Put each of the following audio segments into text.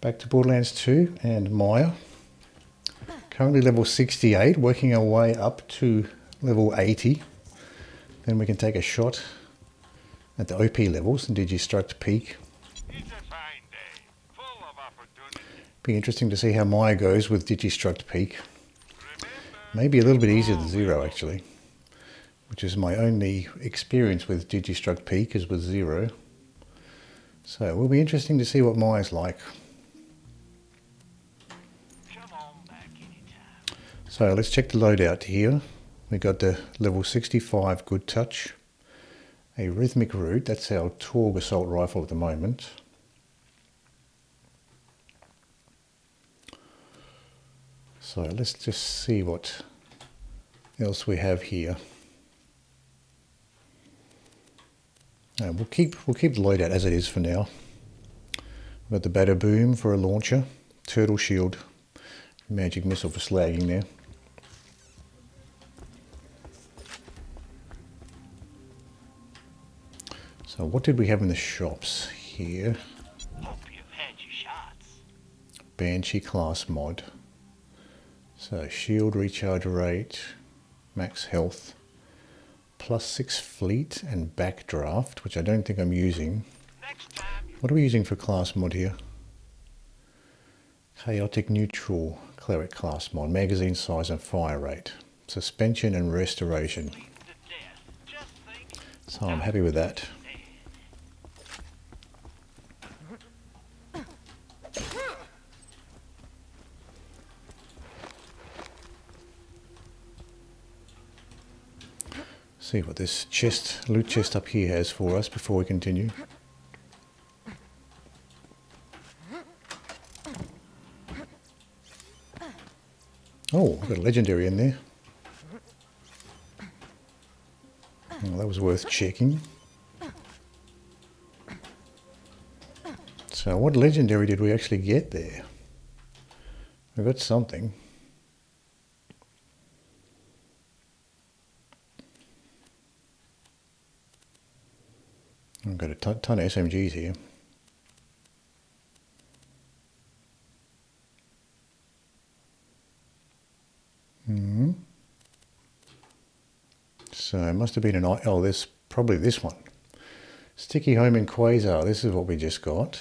Back to Borderlands 2 and Maya. Currently level 68, working our way up to level 80. Then we can take a shot at the OP levels and Digistruct Peak. It's a fine day, full of opportunity. Be interesting to see how Maya goes with Digistruct Peak. Maybe a little bit easier than Zero actually, which is my only experience with Digistruct Peak is with Zero. So it will be interesting to see what Maya's like. So let's check the loadout here. We got the level 65 Good Touch, a Rhythmic Root, that's our Torg assault rifle at the moment. So let's just see what else we have here. We'll keep the loadout as it is for now. We've got the Bada Boom for a launcher, Turtle Shield, Magic Missile for slagging there. So what did we have in the shops here? Hope you've had your shots. Banshee class mod. So shield recharge rate, max health, +6 fleet and backdraft, which I don't think I'm using. What are we using for class mod here? Chaotic neutral cleric class mod, magazine size and fire rate, suspension and restoration. So I'm happy with that. See what this loot chest up here has for us before we continue. Oh, we've got a legendary in there. Well, that was worth checking. So what legendary did we actually get there? We got something. I've got a ton of SMGs here. So it must have been oh, this probably this one. Sticky Hyperion Quasar. This is what we just got.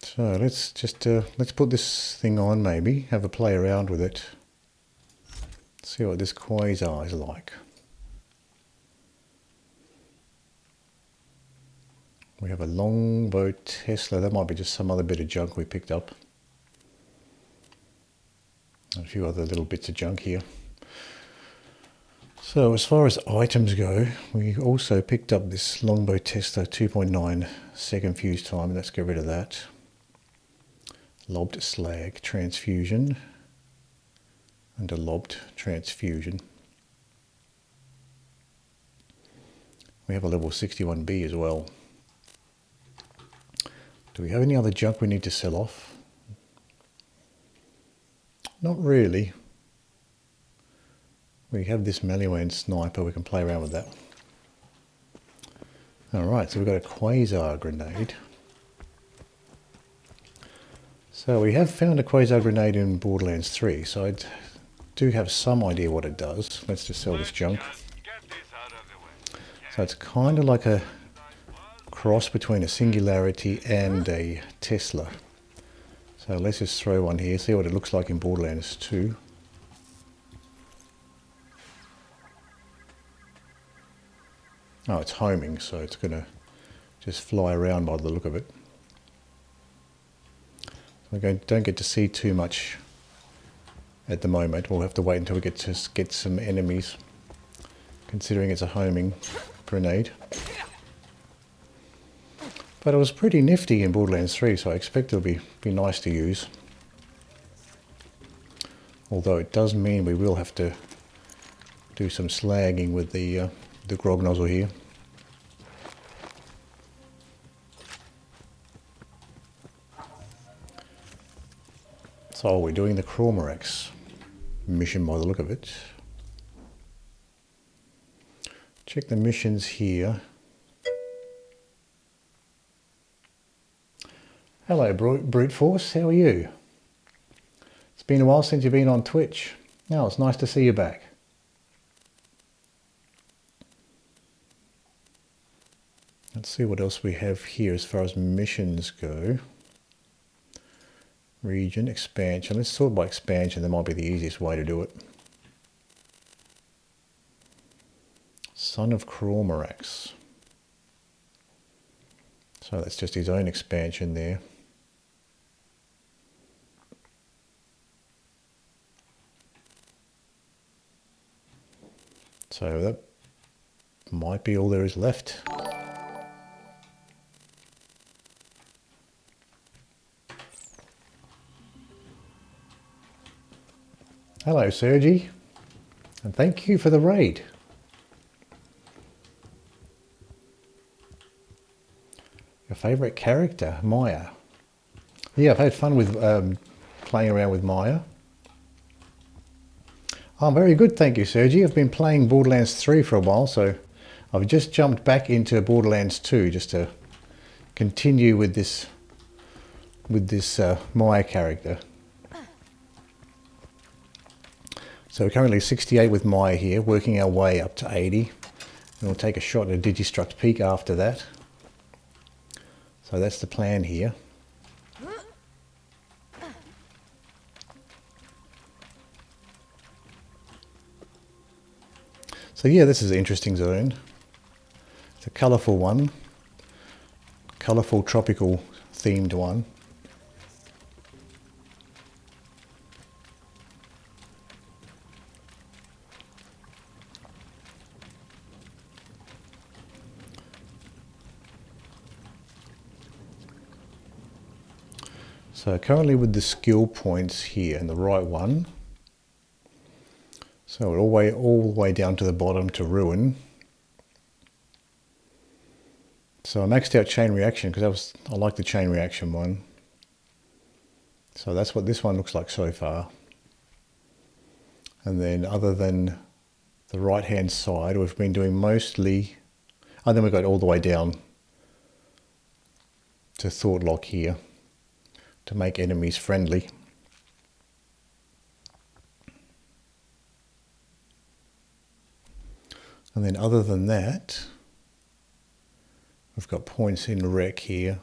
So let's just let's put this thing on, maybe have a play around with it. See what this Quasar is like. We have a longbow Tesla. That might be just some other bit of junk we picked up. And a few other little bits of junk here. So as far as items go, we also picked up this longbow Tesla 2.9 second fuse time. Let's get rid of that. Lobbed slag transfusion and a lobbed transfusion. We have a level 61 Bee as well. Do we have any other junk we need to sell off? Not really. We have this Maliwan sniper, we can play around with that. Alright, so we've got a Quasar grenade. So we have found a Quasar grenade in Borderlands 3, so I do have some idea what it does. Let's just sell this junk. So it's kind of like a cross between a Singularity and a Tesla. So let's just throw one here, see what it looks like in Borderlands 2. Oh, it's homing, so it's going to just fly around by the look of it. We don't get to see too much at the moment. We'll have to wait until we get some enemies, considering it's a homing grenade. But it was pretty nifty in Borderlands 3, so I expect it'll be nice to use. Although it does mean we will have to do some slagging with the grog nozzle here. So we're doing the Crawmerax mission by the look of it. Check the missions here. Hello, Brute Force. How are you? It's been a while since you've been on Twitch. Now it's nice to see you back. Let's see what else we have here as far as missions go. Region, expansion. Let's sort by expansion. That might be the easiest way to do it. Son of Crawmerax. So that's just his own expansion there. So that might be all there is left. Hello, Sergi, and thank you for the raid. Your favourite character, Maya. Yeah, I've had fun with playing around with Maya. Oh, very good, thank you, Sergi. I've been playing Borderlands 3 for a while, so I've just jumped back into Borderlands 2 just to continue with this Maya character. So we're currently 68 with Maya here, working our way up to 80. And we'll take a shot at a Digistruct Peak after that. So that's the plan here. So yeah, this is an interesting zone. It's a colourful one. Colourful tropical themed one. So currently with the skill points here and the right one. So we're all the way down to the bottom to ruin. So I maxed out chain reaction because I like the chain reaction one. So that's what this one looks like so far. And then other than the right hand side, we've been doing mostly, and then we got all the way down to Thought Lock here to make enemies friendly. And then other than that, we've got points in rec here.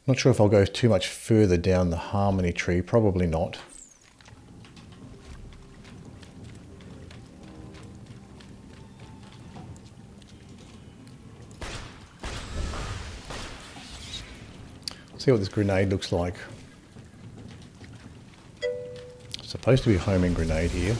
Not sure if I'll go too much further down the harmony tree, probably not. See what this grenade looks like. Supposed to be a homing grenade here.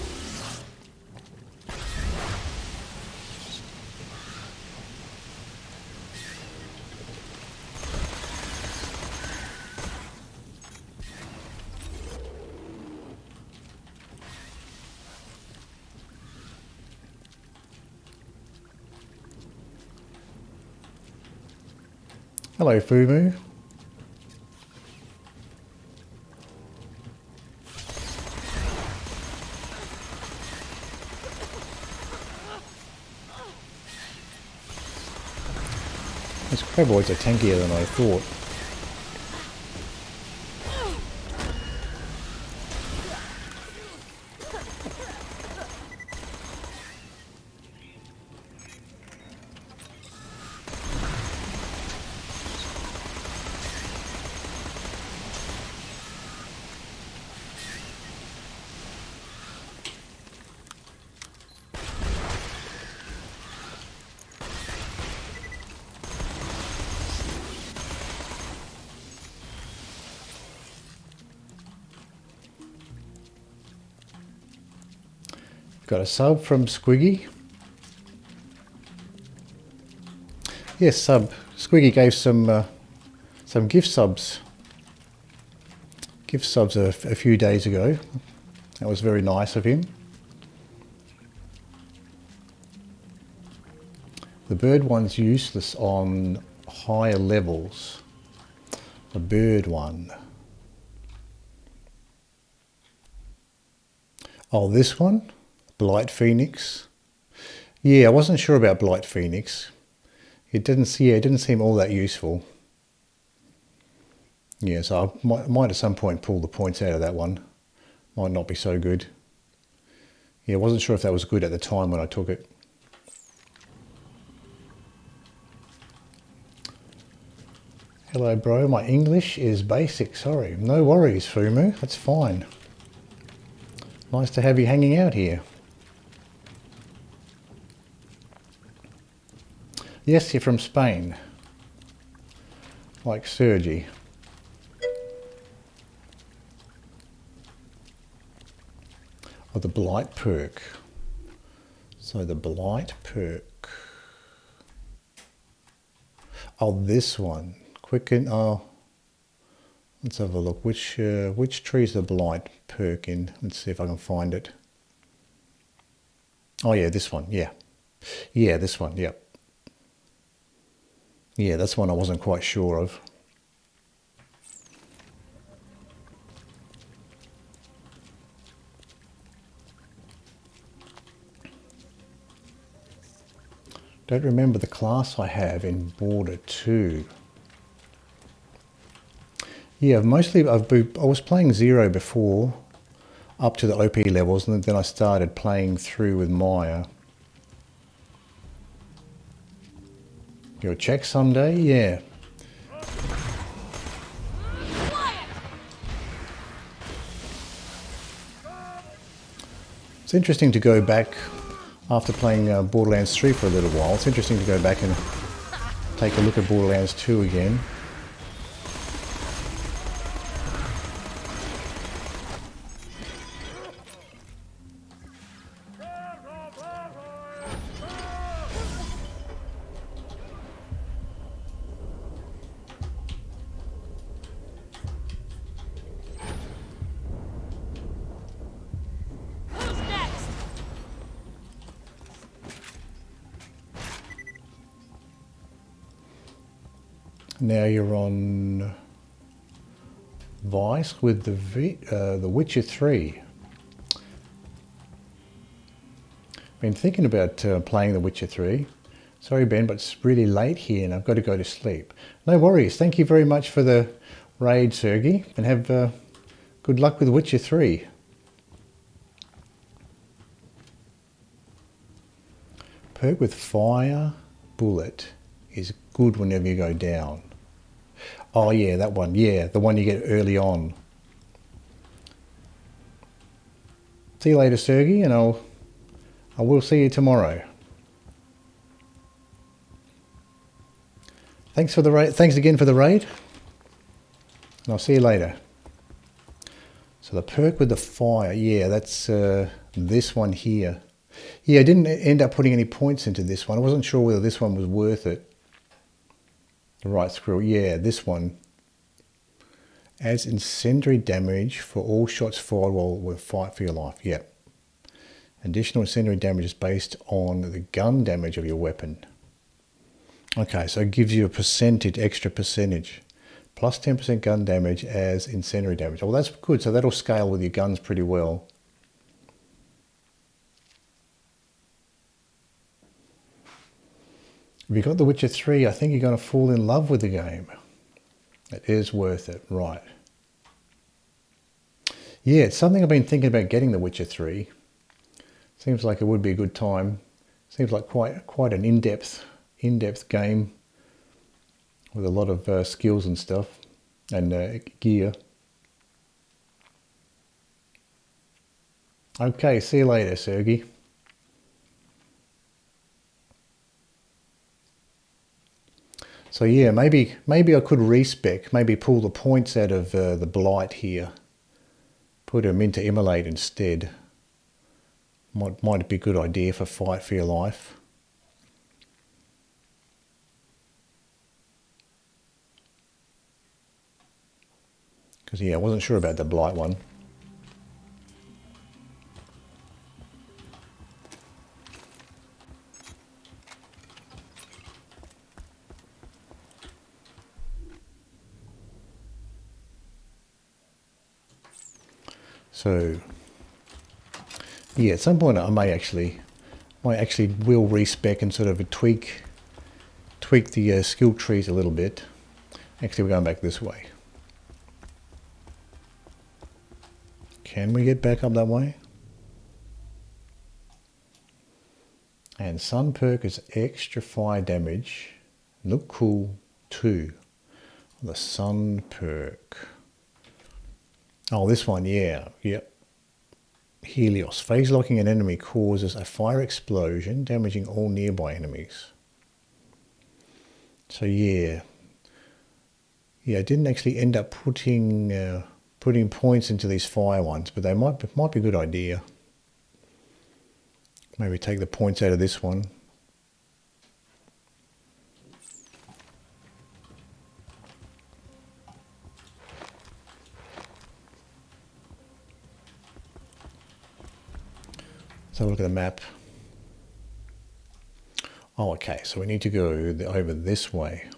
Hello, Fumu. These craboids are tankier than I thought. Got a sub from Squiggy. Yes, Squiggy gave some gift subs. Gift subs a few days ago. That was very nice of him. The bird one's useless on higher levels. The bird one. Oh, this one? Blight Phoenix. Yeah, I wasn't sure about Blight Phoenix. It didn't seem all that useful. Yeah, so I might at some point pull the points out of that one. Might not be so good. Yeah, I wasn't sure if that was good at the time when I took it. Hello, bro. My English is basic. Sorry. No worries, Fumu. That's fine. Nice to have you hanging out here. Yes, you're from Spain. Like Sergi. Oh, the Blight perk. So the Blight perk. Oh, this one. Quicken. Oh, let's have a look. Which tree is the Blight perk in? Let's see if I can find it. Oh yeah, this one. Yeah, yeah, this one. Yep. Yeah, that's one I wasn't quite sure of. Don't remember the class I have in Border 2. Yeah, mostly I was playing Zero before, up to the OP levels, and then I started playing through with Maya. You'll check someday? Yeah. It's interesting to go back after playing Borderlands 3 for a little while. It's interesting to go back and take a look at Borderlands 2 again. Now you're on Vice with the Witcher 3. Been thinking about playing the Witcher 3. Sorry Ben, but it's really late here and I've got to go to sleep. No worries. Thank you very much for the raid, Sergey, and have good luck with Witcher 3. Perk with Fire Bullet is good whenever you go down. Oh yeah, that one. Yeah, the one you get early on. See you later, Sergey, and I will see you tomorrow. Thanks for the raid. Thanks again for the raid. And I'll see you later. So the perk with the fire, yeah, that's this one here. Yeah, I didn't end up putting any points into this one. I wasn't sure whether this one was worth it. The right scroll, yeah, this one. Adds incendiary damage for all shots fired while we fight for your life. Yeah. Additional incendiary damage is based on the gun damage of your weapon. Okay, so it gives you a percentage, extra percentage. Plus 10% gun damage as incendiary damage. Well, that's good. So that'll scale with your guns pretty well. If you got The Witcher 3, I think you're going to fall in love with the game. It is worth it, right. Yeah, it's something I've been thinking about getting The Witcher 3. Seems like it would be a good time. Seems like quite an in-depth game with a lot of skills and stuff and gear. Okay, see you later, Sergey. So yeah, maybe I could respec, maybe pull the points out of the Blight here, put them into Immolate instead. Might be a good idea for Fight for Your Life. Because yeah, I wasn't sure about the Blight one. So yeah, at some point I might actually will respec and sort of tweak tweak the skill trees a little bit. Actually, we're going back this way. Can we get back up that way? And Sun perk is extra fire damage. Look cool too. The Sun perk. Oh, this one, yeah. Yep. Helios. Phase locking an enemy causes a fire explosion, damaging all nearby enemies. So yeah. Yeah, I didn't actually end up putting points into these fire ones, but they might be a good idea. Maybe take the points out of this one. Let's have a look at the map. Oh, okay, so we need to go over this way.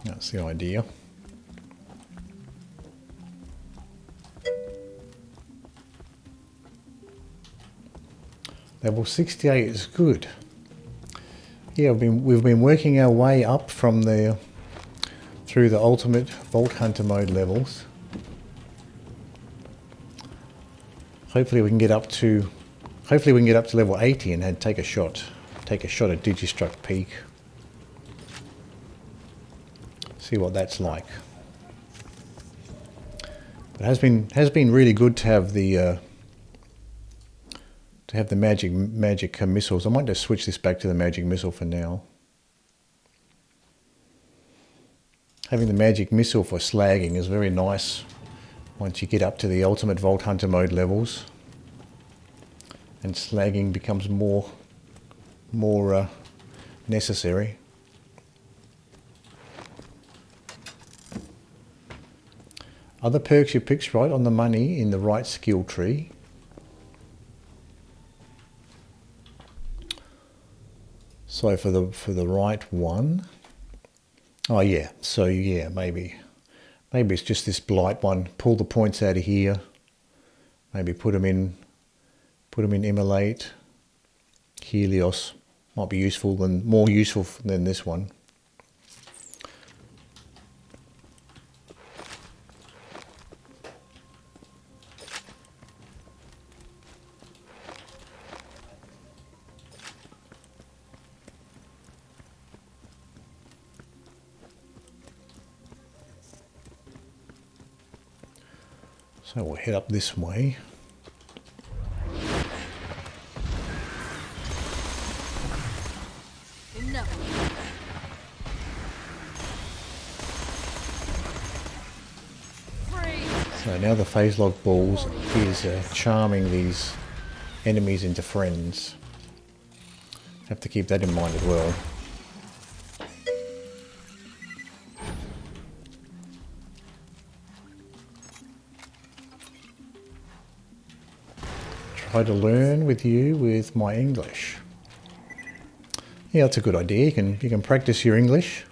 That's the idea. Level 68 is good. Yeah, we've been working our way up from through the ultimate Vault Hunter mode levels. Hopefully we can get up to level 80 and take a shot at Digistruct Peak. See what that's like. It has been really good to have the magic missiles. I might just switch this back to the magic missile for now. Having the magic missile for slagging is very nice once you get up to the ultimate Vault Hunter mode levels, and slagging becomes more necessary. Other perks you picked right on the money in the right skill tree. So for the right one, oh yeah, so yeah, maybe it's just this blight one. Pull the points out of here. Maybe put them in Immolate. Helios might be more useful than this one. So we'll head up this way. So now the phase lock balls is charming these enemies into friends. Have to keep that in mind as well. Try to learn with you with my English. Yeah, that's a good idea. You can practice your English.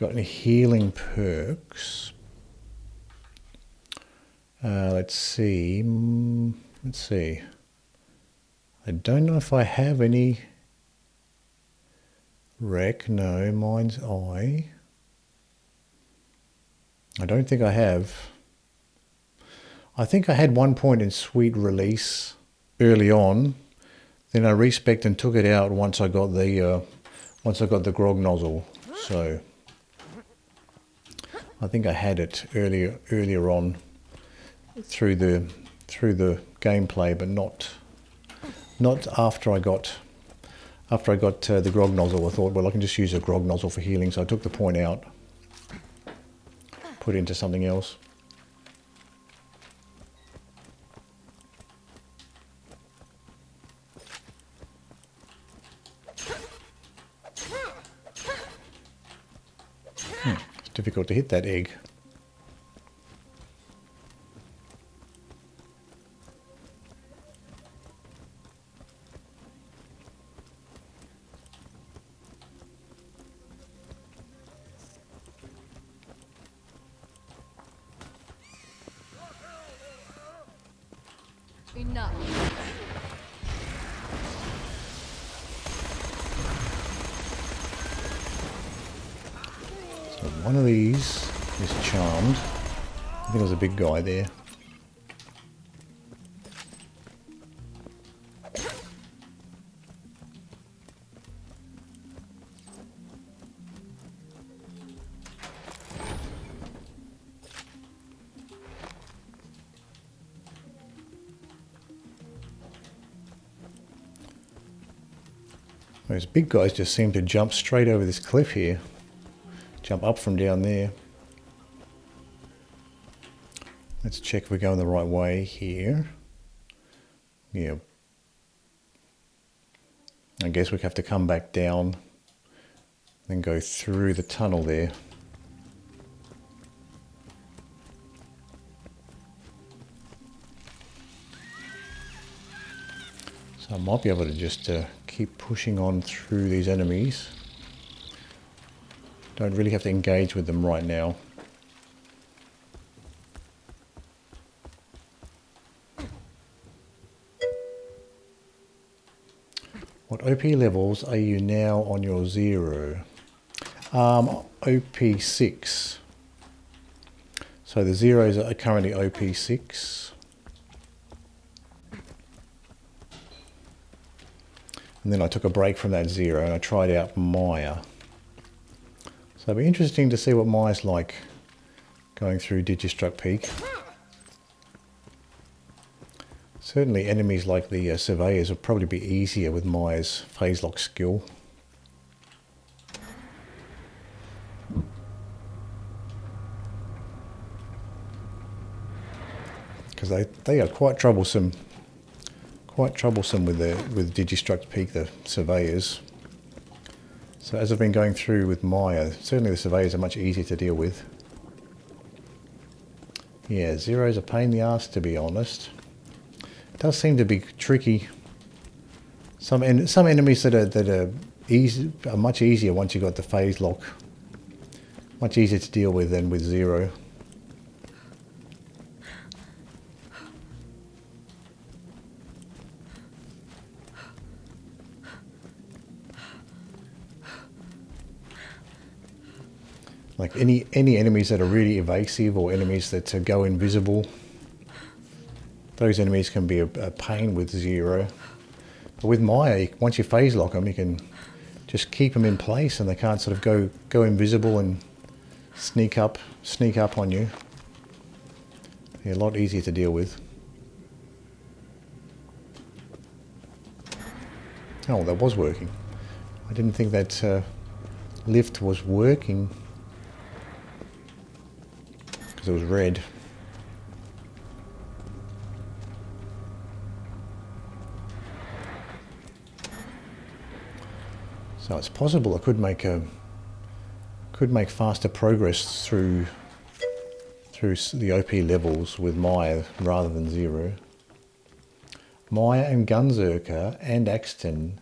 Got any healing perks? Let's see. I don't know if I have any. Wreck, no. Mind's Eye. I don't think I have. I think I had 1 point in Sweet Release early on. Then I respec'd and took it out once I got the grog nozzle. So I think I had it earlier on through the gameplay, but not after I got the grog nozzle. I thought, well, I can just use a grog nozzle for healing, so I took the point out, put it into something else. It's difficult to hit that egg. Enough. So one of these is charmed. I think there's a big guy there. Those big guys just seem to jump straight over this cliff here. Jump up from down there. Let's check if we're going the right way here. Yeah. I guess we have to come back down, then go through the tunnel there. So I might be able to just keep pushing on through these enemies. Don't really have to engage with them right now. What OP levels are you now on your 0? OP 6. So the 0s are currently OP 6. And then I took a break from that 0 and I tried out Maya. So it'll be interesting to see what Maya's like going through Digistruct Peak. Certainly enemies like the surveyors would probably be easier with Maya's phase lock skill. Because they are quite troublesome with Digistruct Peak, the surveyors. So as I've been going through with Maya, certainly the surveyors are much easier to deal with. Yeah, 0's a pain in the ass, to be honest. It does seem to be tricky. Some enemies that are much easier once you've got the phase lock. Much easier to deal with than with 0. Like any enemies that are really evasive or enemies that go invisible, those enemies can be a pain with 0. But with Maya, once you phase lock them, you can just keep them in place and they can't sort of go invisible and sneak up on you. They're a lot easier to deal with. Oh, that was working. I didn't think that lift was working because it was red. So it's possible I could make faster progress through the OP levels with Maya rather than 0. Maya and Gunzerker and Axton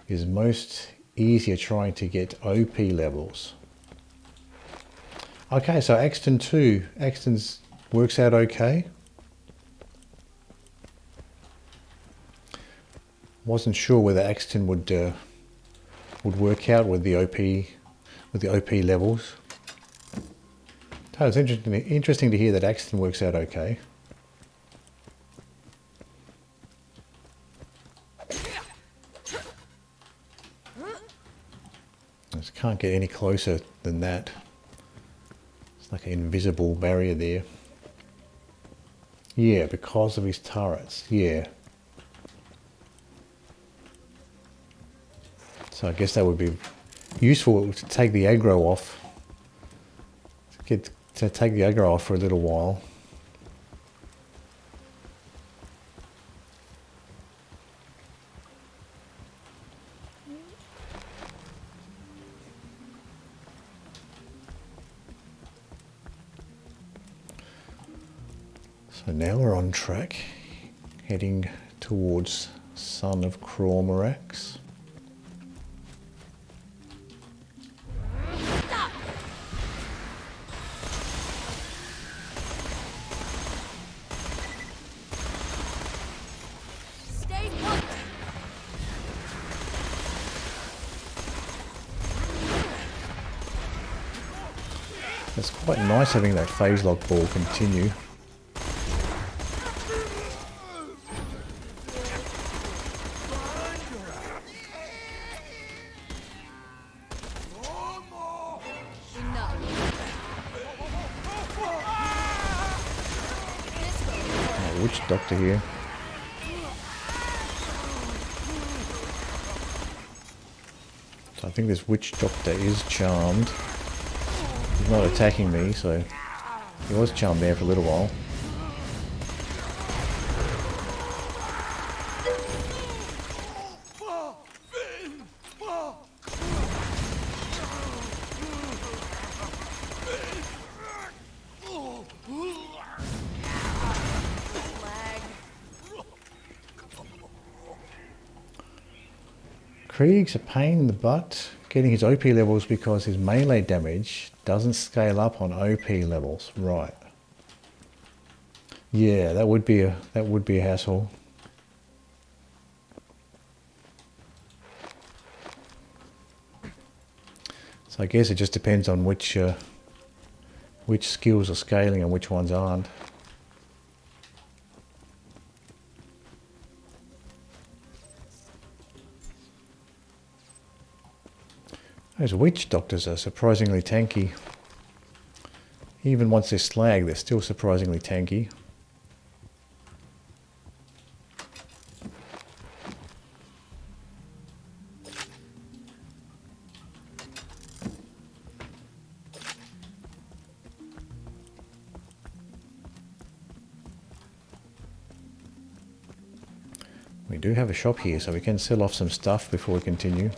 is most easier trying to get OP levels. Okay, so Axton too. Axton's works out okay. Wasn't sure whether Axton would work out with the OP levels. So it's interesting to hear that Axton works out okay. I just can't get any closer than that. It's like an invisible barrier there. Yeah, because of his turrets. Yeah. So I guess that would be useful to take the aggro off. To take the aggro off for a little while. So now we're on track, heading towards Son of Crawmerax. It's quite nice having that phase lock ball continue. Oh, witch doctor here. So I think this witch doctor is charmed. He's not attacking me, so he was charmed there for a little while. Krieg's a pain in the butt getting his OP levels because his melee damage doesn't scale up on OP levels. Right. Yeah, that would be a hassle. So I guess it just depends on which skills are scaling and which ones aren't. Those witch doctors are surprisingly tanky. Even once they're slag, they're still surprisingly tanky. We do have a shop here, so we can sell off some stuff before we continue.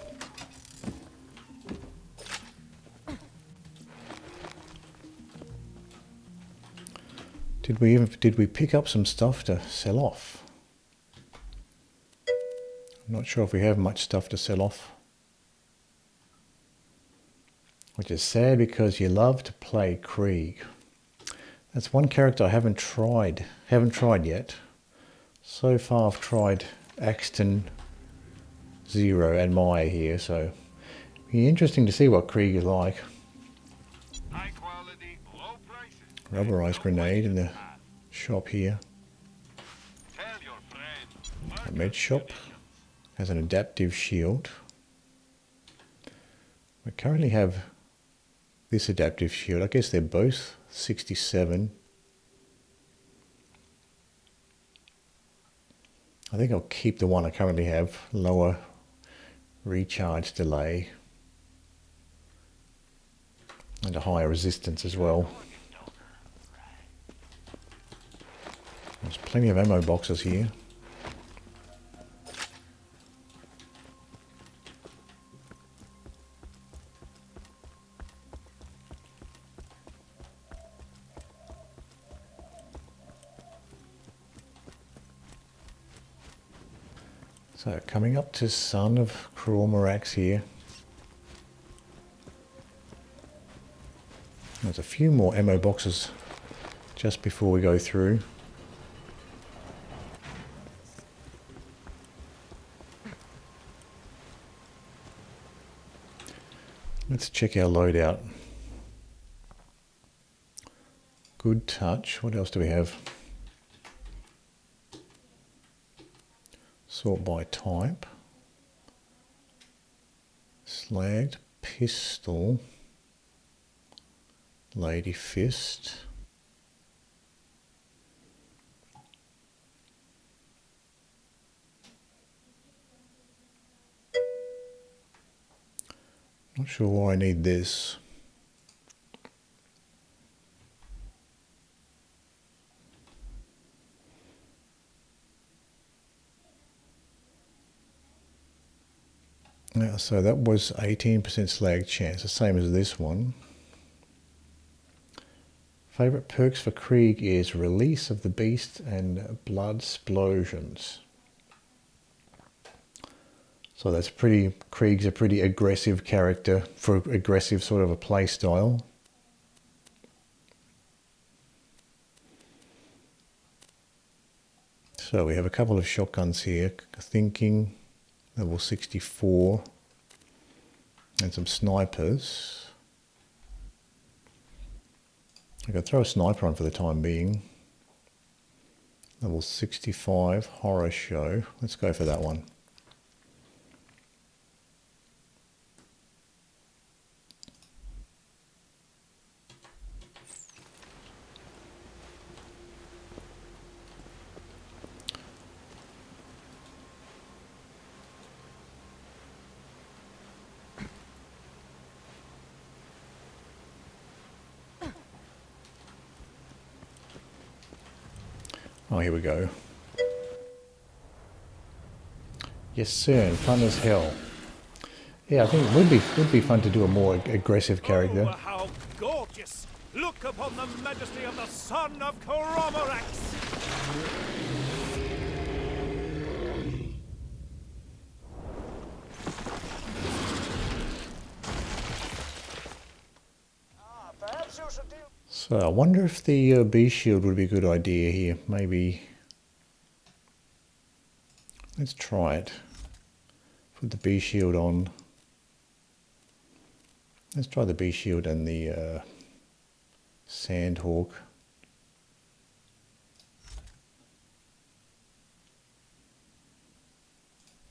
Did we pick up some stuff to sell off? I'm not sure if we have much stuff to sell off. Which is sad because you love to play Krieg. That's one character I haven't tried yet. So far I've tried Axton, Zero and Maya here, so it'll be interesting to see what Krieg is like. High quality, low prices. Rubberized grenade in the shop here. Tell your friend. A med shop has an adaptive shield. We currently have this adaptive shield. I guess they're both 67. I think I'll keep the one I currently have. Lower recharge delay. And a higher resistance as well. There's plenty of ammo boxes here. So coming up to Son of Crawmerax here. There's a few more ammo boxes just before we go through. Let's check our loadout. Good Touch. What else do we have? Sort by type. Slagged. Pistol. Lady Fist. Not sure why I need this. Yeah, so that was 18% slag chance, the same as this one. Favorite perks for Krieg is Release of the Beast and Blood Explosions. So that's pretty, Krieg's a pretty aggressive character for aggressive sort of a play style. So we have a couple of shotguns here, Thinking, level 64, and some snipers. I could throw a sniper on for the time being. Level 65 horror show. Let's go for that one. Oh, here we go. Yes, sir, fun as hell. Yeah, I think it would be fun to do a more aggressive character. Oh, how gorgeous! Look upon the majesty of the Son of Crawmerax! Perhaps you should deal. So I wonder if the bee shield would be a good idea here. Maybe. Let's try it. Put the bee shield on. Let's try the bee shield and the Sand Hawk.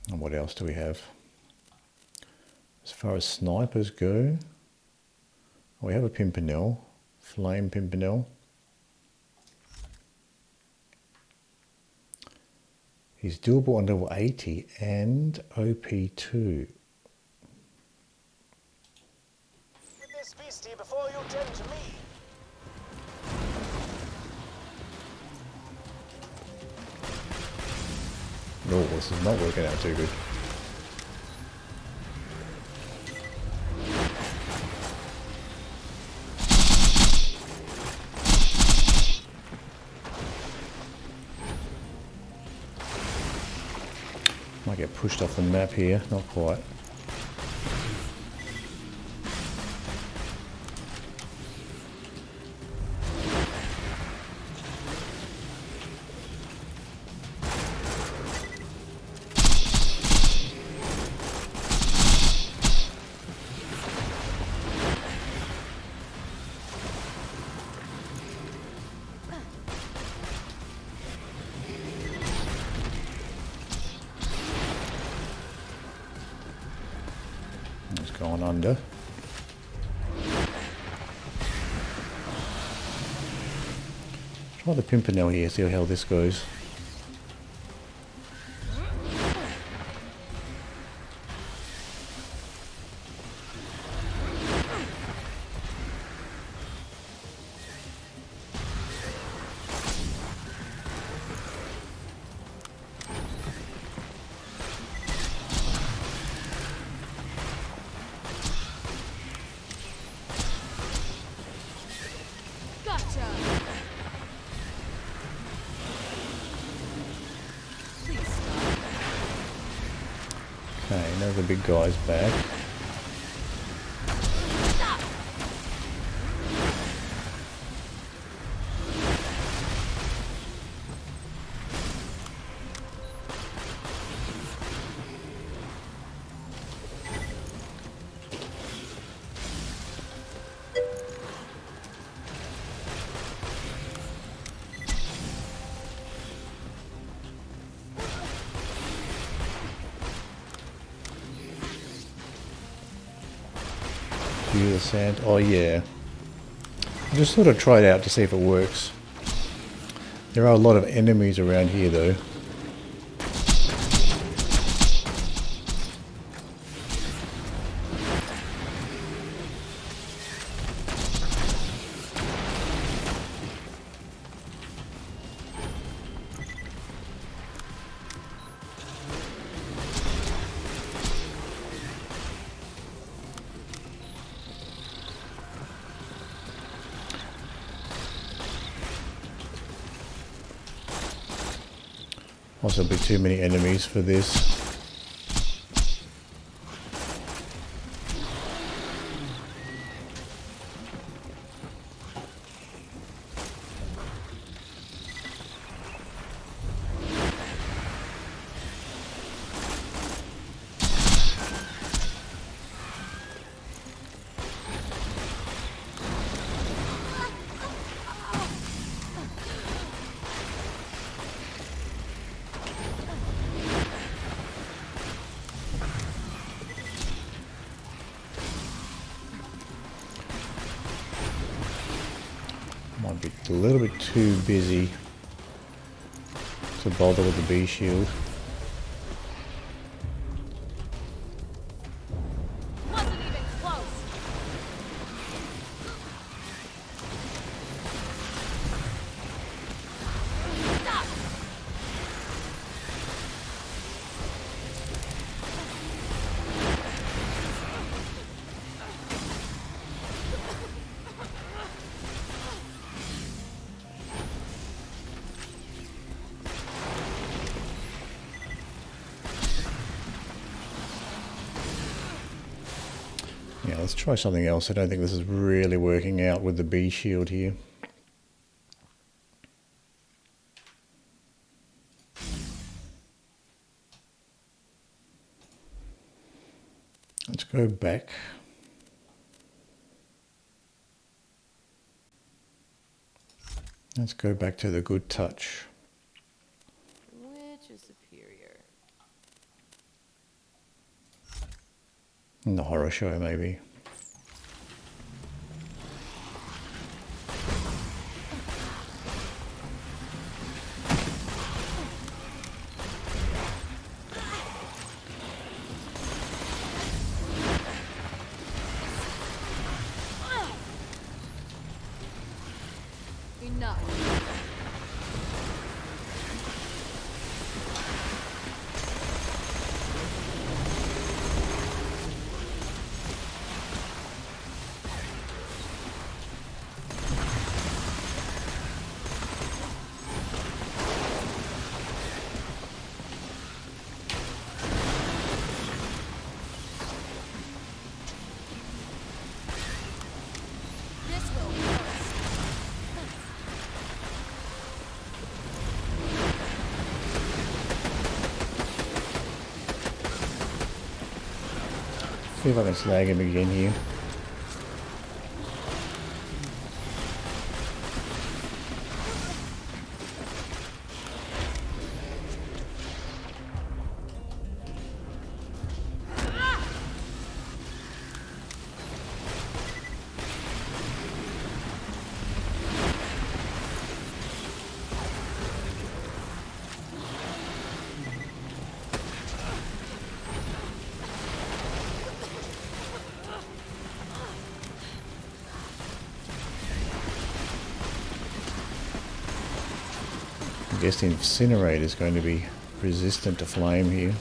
And what else do we have? As far as snipers go, we have a Pimpernel, Flame Pimpernel. He's doable on level 80 and OP2. Get this beastie before you tend to me. No, this is not working out too good. Might get pushed off the map here, not quite. Gone under. Try the Pimpernel here, see how this goes. Okay, now the big guy's back. The sand. Oh yeah. I just sort of try it out to see if it works. There are a lot of enemies around here though. Possibly too many enemies for this. a little bit too busy to bother with the bee shield. Wasn't even close. Stop. Yeah, let's try something else. I don't think this is really working out with the bee shield here. Let's go back. Let's go back to the Good Touch. Which is superior? And the horror show, maybe. Enough. This will hurt. See if I can snag him again here. I guess the incinerator is going to be resistant to flame here.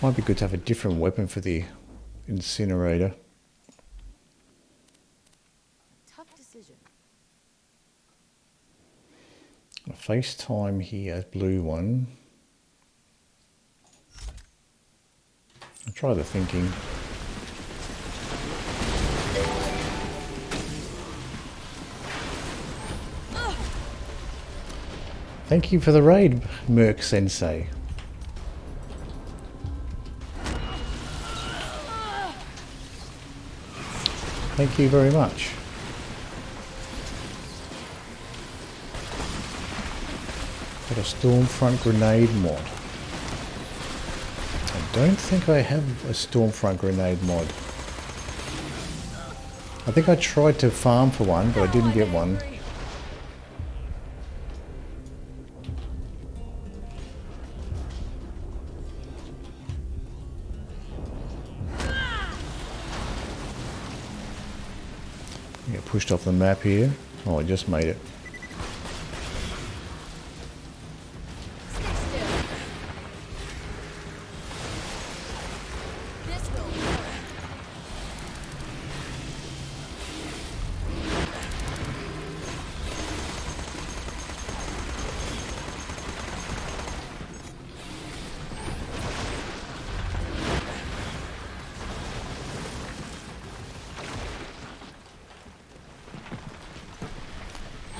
Might be good to have a different weapon for the incinerator. Tough decision. FaceTime here, blue one. I'll try the thinking. Thank you for the raid, Merc Sensei. Thank you very much. Got a Stormfront grenade mod. I don't think I have a Stormfront grenade mod. I think I tried to farm for one, but I didn't get one. Get pushed off the map here. Oh, I just made it. Stay still. This will hurt.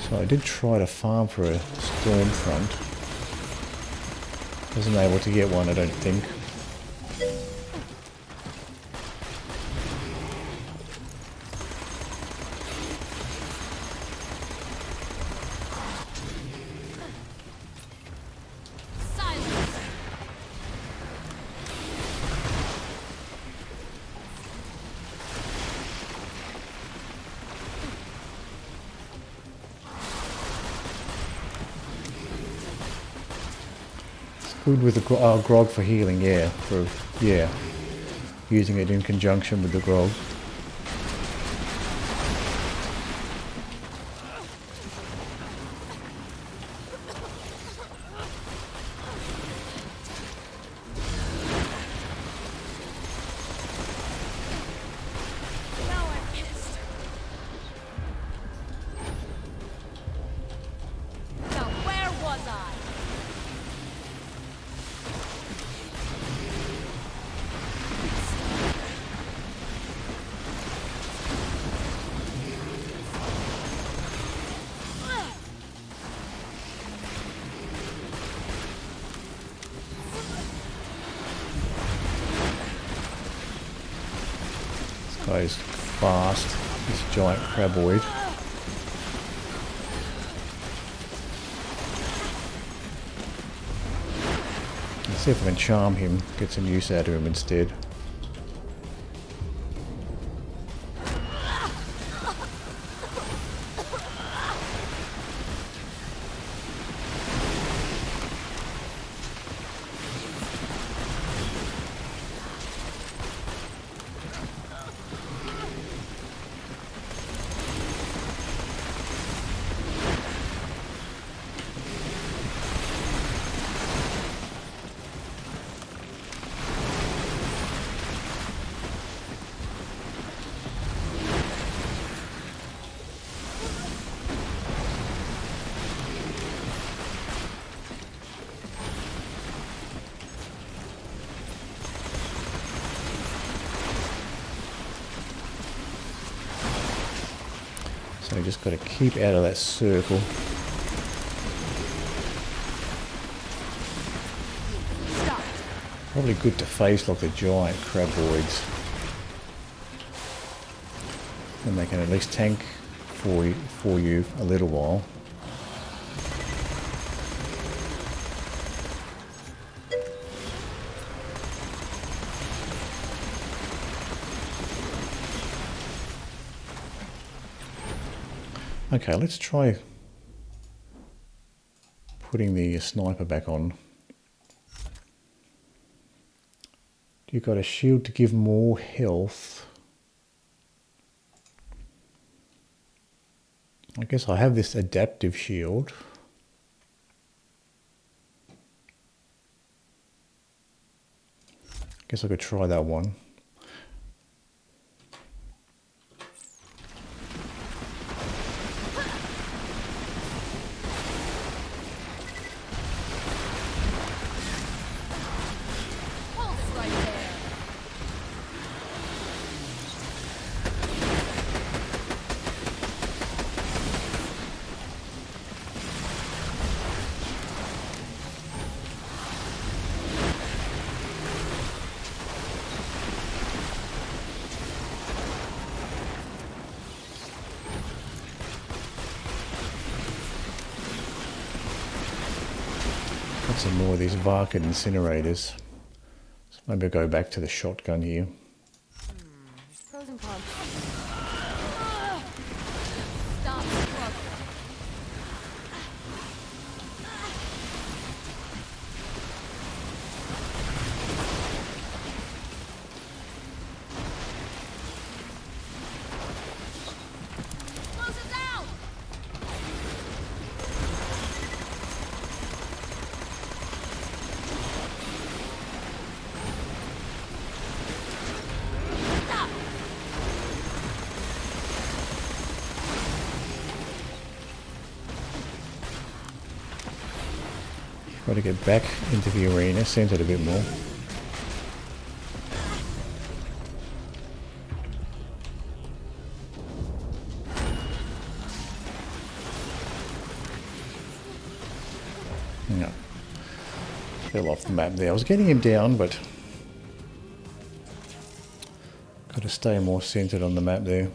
So I did try to farm for a Stormfront. Wasn't able to get one, I don't think. Good with the grog for healing, yeah. Using it in conjunction with the grog. Guy's fast, this giant craboid. Let's see if I can charm him, get some use out of him instead. So you just got to keep out of that circle. Stop. Probably good to face like the giant craboids. And they can at least tank for you a little while. Okay, let's try putting the sniper back on. You've got a shield to give more health. I guess I have this adaptive shield. Guess I could try that one. Hold it right there. Got some more of these Varkid incinerators. So maybe I'll go back to the shotgun here. Pros and cons. Stop struggling. Close it down. Stop. Got to get back into the arena, center it a bit more. No. Fell off the map there. I was getting him down, but got to stay more centered on the map there.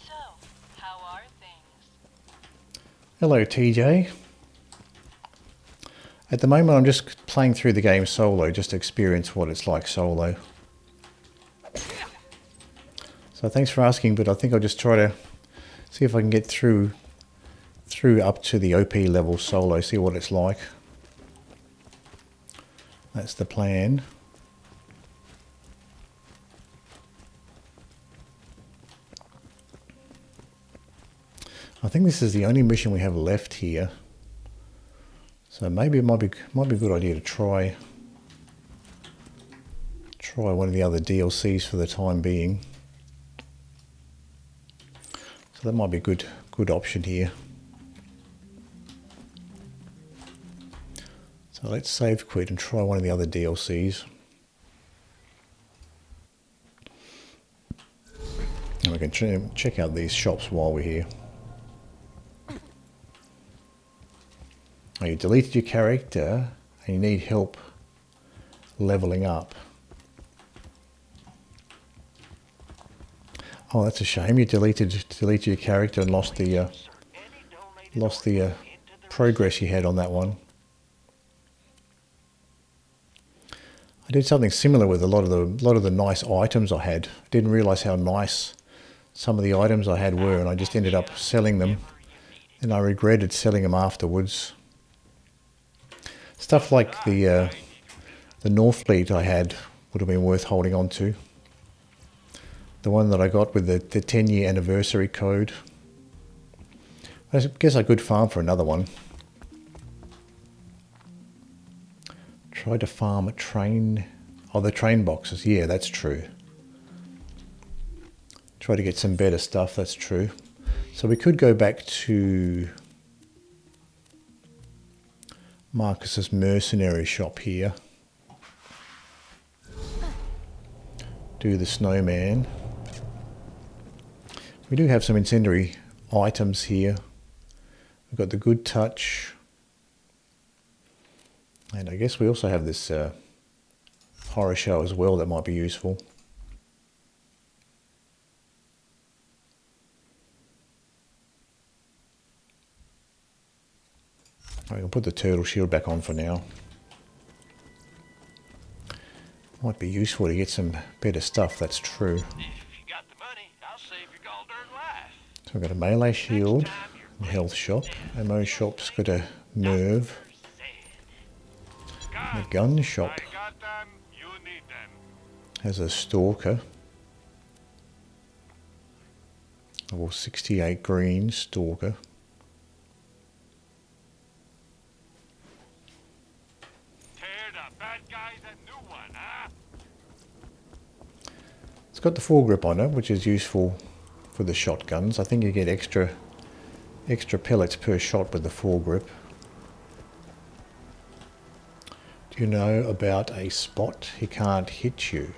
So, how are things? Hello, TJ. At the moment, I'm just playing through the game solo, just to experience what it's like solo. So thanks for asking, but I think I'll just try to see if I can get through through up to the OP level solo, see what it's like. That's the plan. I think this is the only mission we have left here, so maybe it might be a good idea to try one of the other DLCs for the time being. So that might be a good option here. So let's save quit and try one of the other DLCs. And we can check out these shops while we're here. Oh, you deleted your character and you need help leveling up. Oh, that's a shame. You deleted your character and lost the progress you had on that one. I did something similar with a lot of the nice items I had. I didn't realize how nice some of the items I had were, and I just ended up selling them, and I regretted selling them afterwards. Stuff like the Northfleet I had would have been worth holding on to. The one that I got with the 10-year anniversary code. I guess I could farm for another one. Tried to farm a train. Oh, the train boxes. Yeah, that's true. Try to get some better stuff. That's true. So we could go back to Marcus's Mercenary shop here. Do the Snowman. We do have some incendiary items here. We've got the Good Touch. And I guess we also have this horror show as well that might be useful. I can put the turtle shield back on for now. Might be useful to get some better stuff, that's true. If you got the money, I'll save your gall darn life. So we've got a melee shield, a health shop, ammo shop's got a nerve, a gun shop I got them, you need them. has a stalker, level 68 green stalker. Tear the bad guys a new one, huh? It's got the foregrip on it, which is useful for the shotguns. I think you get extra pellets per shot with the foregrip. Do you know about a spot he can't hit you?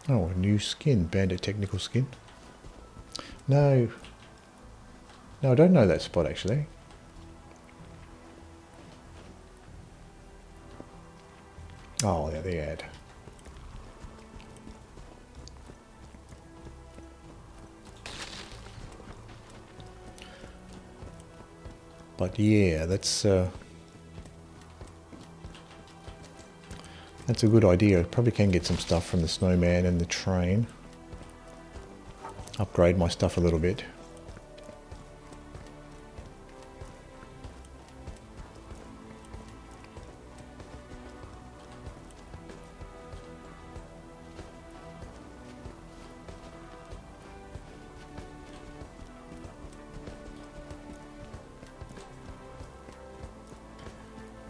Oh, a new skin, bandit technical skin. No, I don't know that spot actually. Oh, yeah, the ad. But yeah, that's a good idea. Probably can get some stuff from the Snowman and the train. Upgrade my stuff a little bit.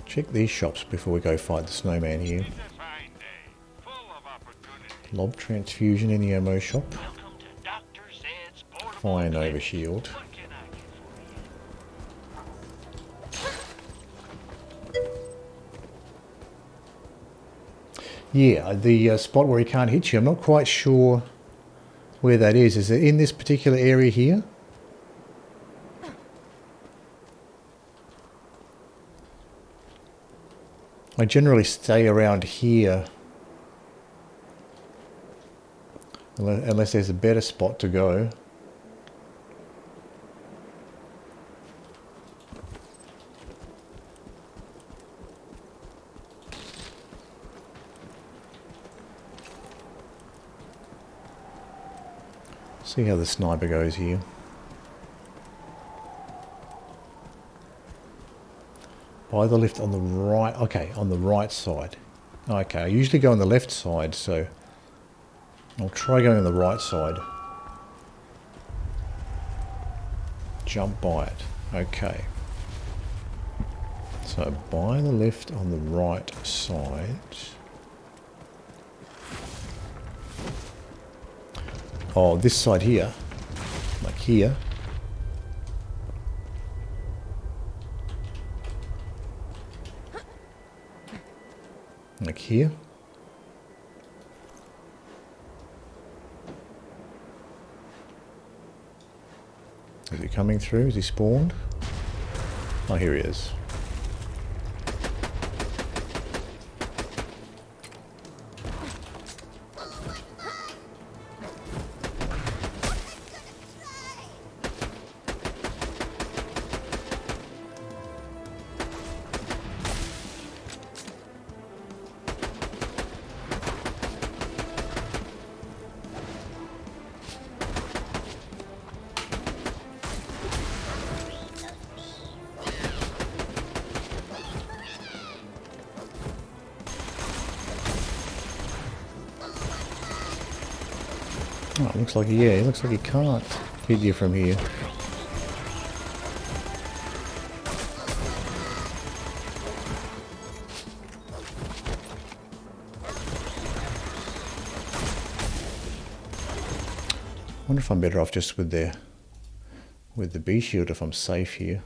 Check these shops before we go fight the Snowman here. It's a fine day, full of opportunity. Lob transfusion in the ammo shop. Welcome to Dr. Zed's portable Fire clinic. Nova shield. What can I get for you? Yeah, the spot where he can't hit you. I'm not quite sure where that is. Is it in this particular area here? I generally stay around here unless there's a better spot to go. See how the sniper goes here. By the lift on the right. Okay, on the right side. Okay, I usually go on the left side, so I'll try going on the right side. Jump by it. Okay. So by the lift on the right side. Oh, this side here. Like here. Like here. Is he coming through? Is he spawned? Oh, here he is. Oh, it looks like, yeah, it looks like he can't hit you from here. I wonder if I'm better off just with the bee shield if I'm safe here.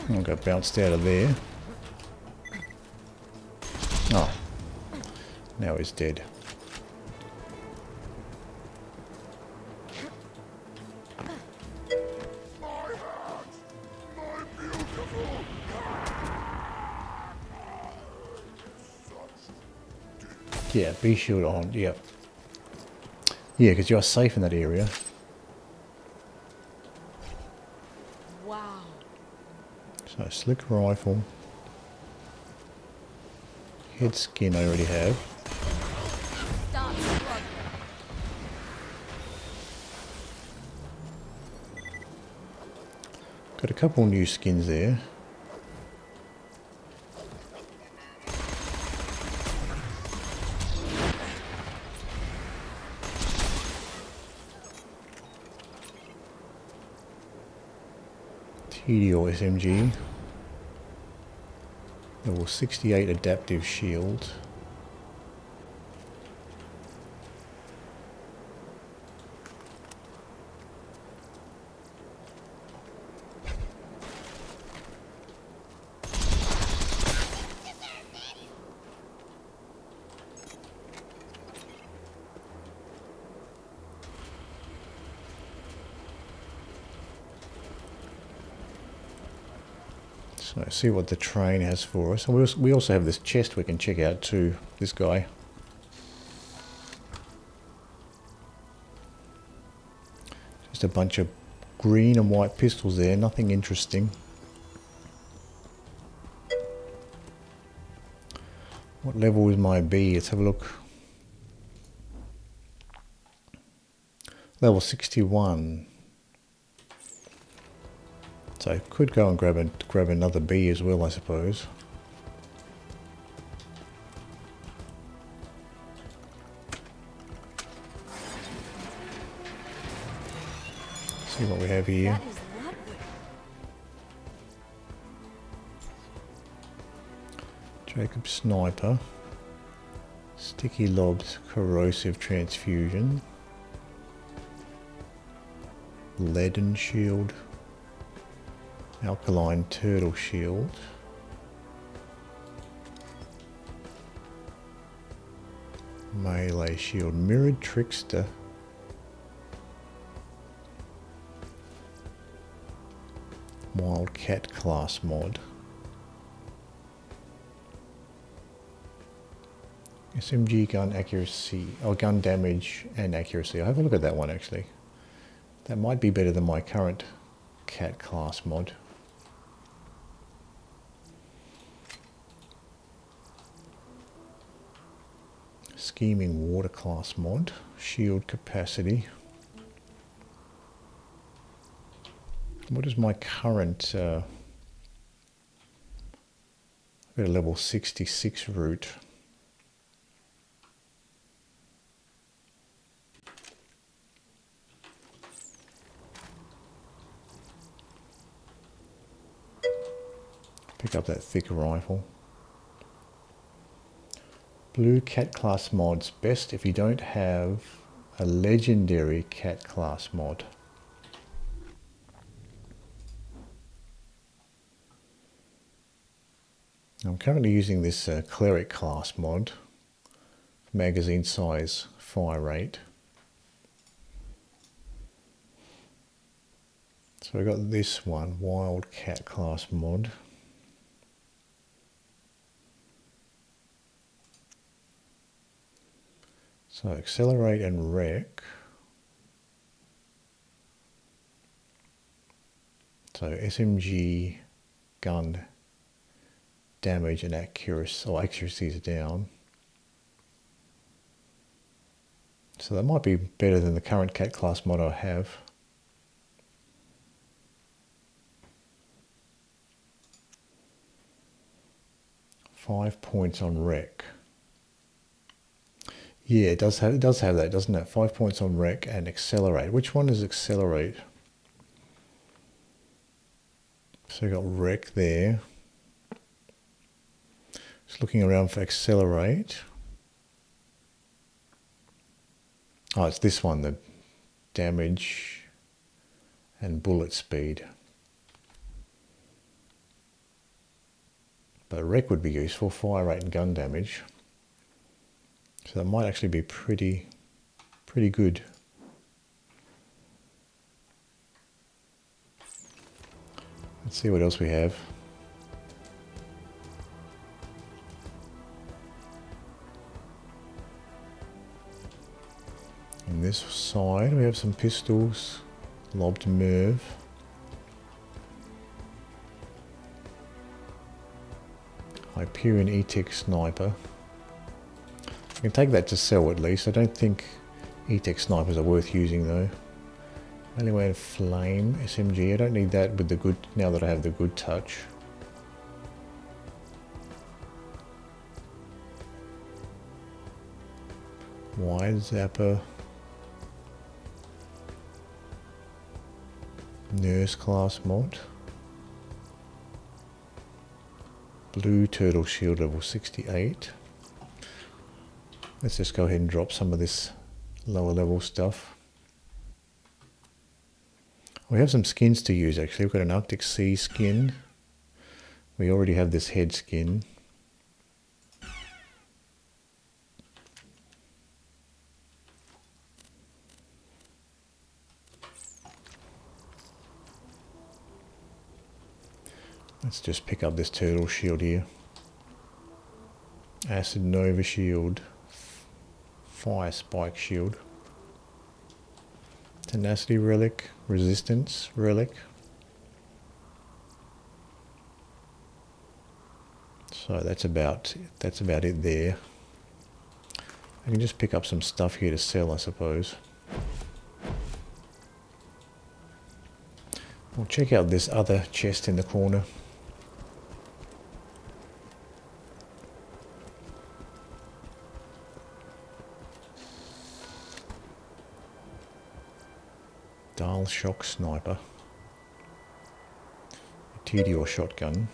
I got bounced out of there. Oh, now he's dead. Yeah, bee shield on, yep. Yeah, because you're safe in that area. Wow. So, slick rifle. Head skin I already have. Stop struggling. Got a couple new skins there. Hyperion SMG. Level 68 adaptive shield. So see what the train has for us. And we also have this chest we can check out too, this guy. Just a bunch of green and white pistols there, nothing interesting. What level is my bee? Let's have a look. Level 61. So I could go and grab another bee as well, I suppose. See what we have here. That is lovely. Jacob Sniper. Sticky Lobs Corrosive Transfusion. Leaden Shield. Alkaline Turtle Shield. Melee Shield. Mirrored Trickster. Wildcat class mod. SMG gun accuracy, or gun damage and accuracy. I'll have a look at that one actually. That might be better than my current cat class mod. Scheming water class mod, shield capacity. What is my current, I've got a level 66 route. Pick up that thick rifle. Blue cat class mods, best if you don't have a legendary cat class mod. I'm currently using this cleric class mod, magazine size, fire rate. So I got this one, wild cat class mod. So accelerate and wreck. So SMG gun damage and accuracy, or accuracy is down. So that might be better than the current cat class mod I have. Five points on wreck. Yeah, it does have that, doesn't it? 5 points on wreck and accelerate. Which one is accelerate? So we got wreck there. Just looking around for accelerate. Oh, it's this one, the damage and bullet speed. But wreck would be useful, fire rate and gun damage. So that might actually be pretty good. Let's see what else we have. On this side we have some pistols, lobbed Merv. Hyperion E-Tech sniper. I can take that to sell at least. I don't think E-Tech snipers are worth using though. Maliwan flame SMG. I don't need that with the good, now that I have the good touch. Wide zapper. Nurse class mod. Blue turtle shield level 68. Let's just go ahead and drop some of this lower level stuff. We have some skins to use actually. We've got an Arctic Sea skin. We already have this head skin. Let's just pick up this turtle shield here. Acid Nova shield. Fire spike shield. Tenacity relic. Resistance relic. So that's about it there. I can just pick up some stuff here to sell, I suppose. We'll check out this other chest in the corner. Dahl shock sniper. TDO shotgun.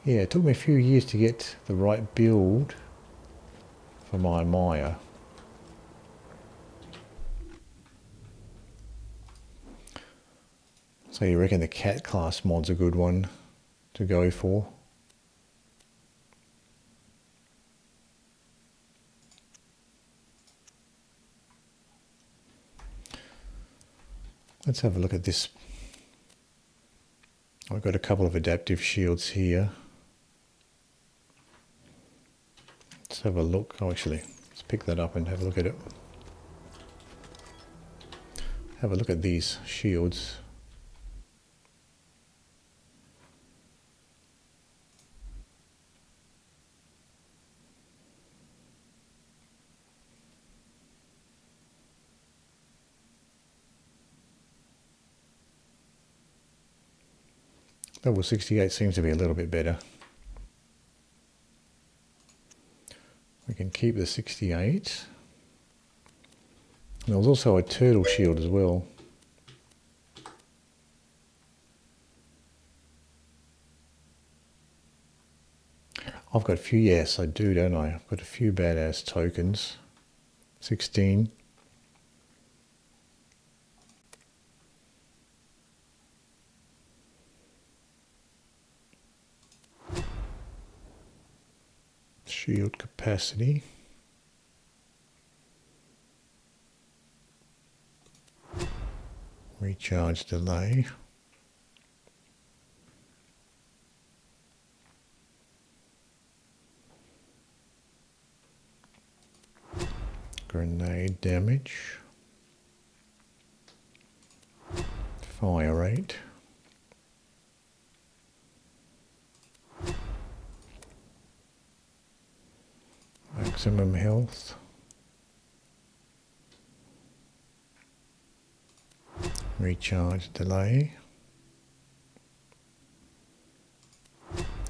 Yeah, it took me a few years to get the right build for my Maya. So you reckon the cat class mod's a good one to go for? Let's have a look at this. I've got a couple of adaptive shields here. Let's have a look. Oh, actually, let's pick that up and have a look at it. Have a look at these shields. Level 68 seems to be a little bit better. We can keep the 68. And there was also a turtle shield as well. I've got a few, yes I do, don't I? I've got a few badass tokens. 16. Shield capacity. Recharge delay. Grenade damage. Fire rate. Maximum health. Recharge delay.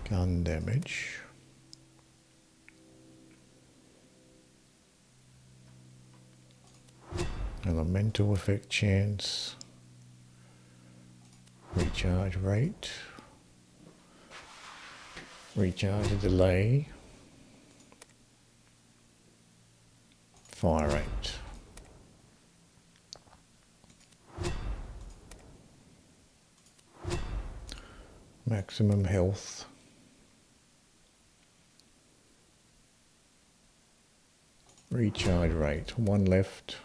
Gun damage. Elemental effect chance. Recharge rate. Recharge delay. Fire rate. Maximum health. Recharge rate. One left.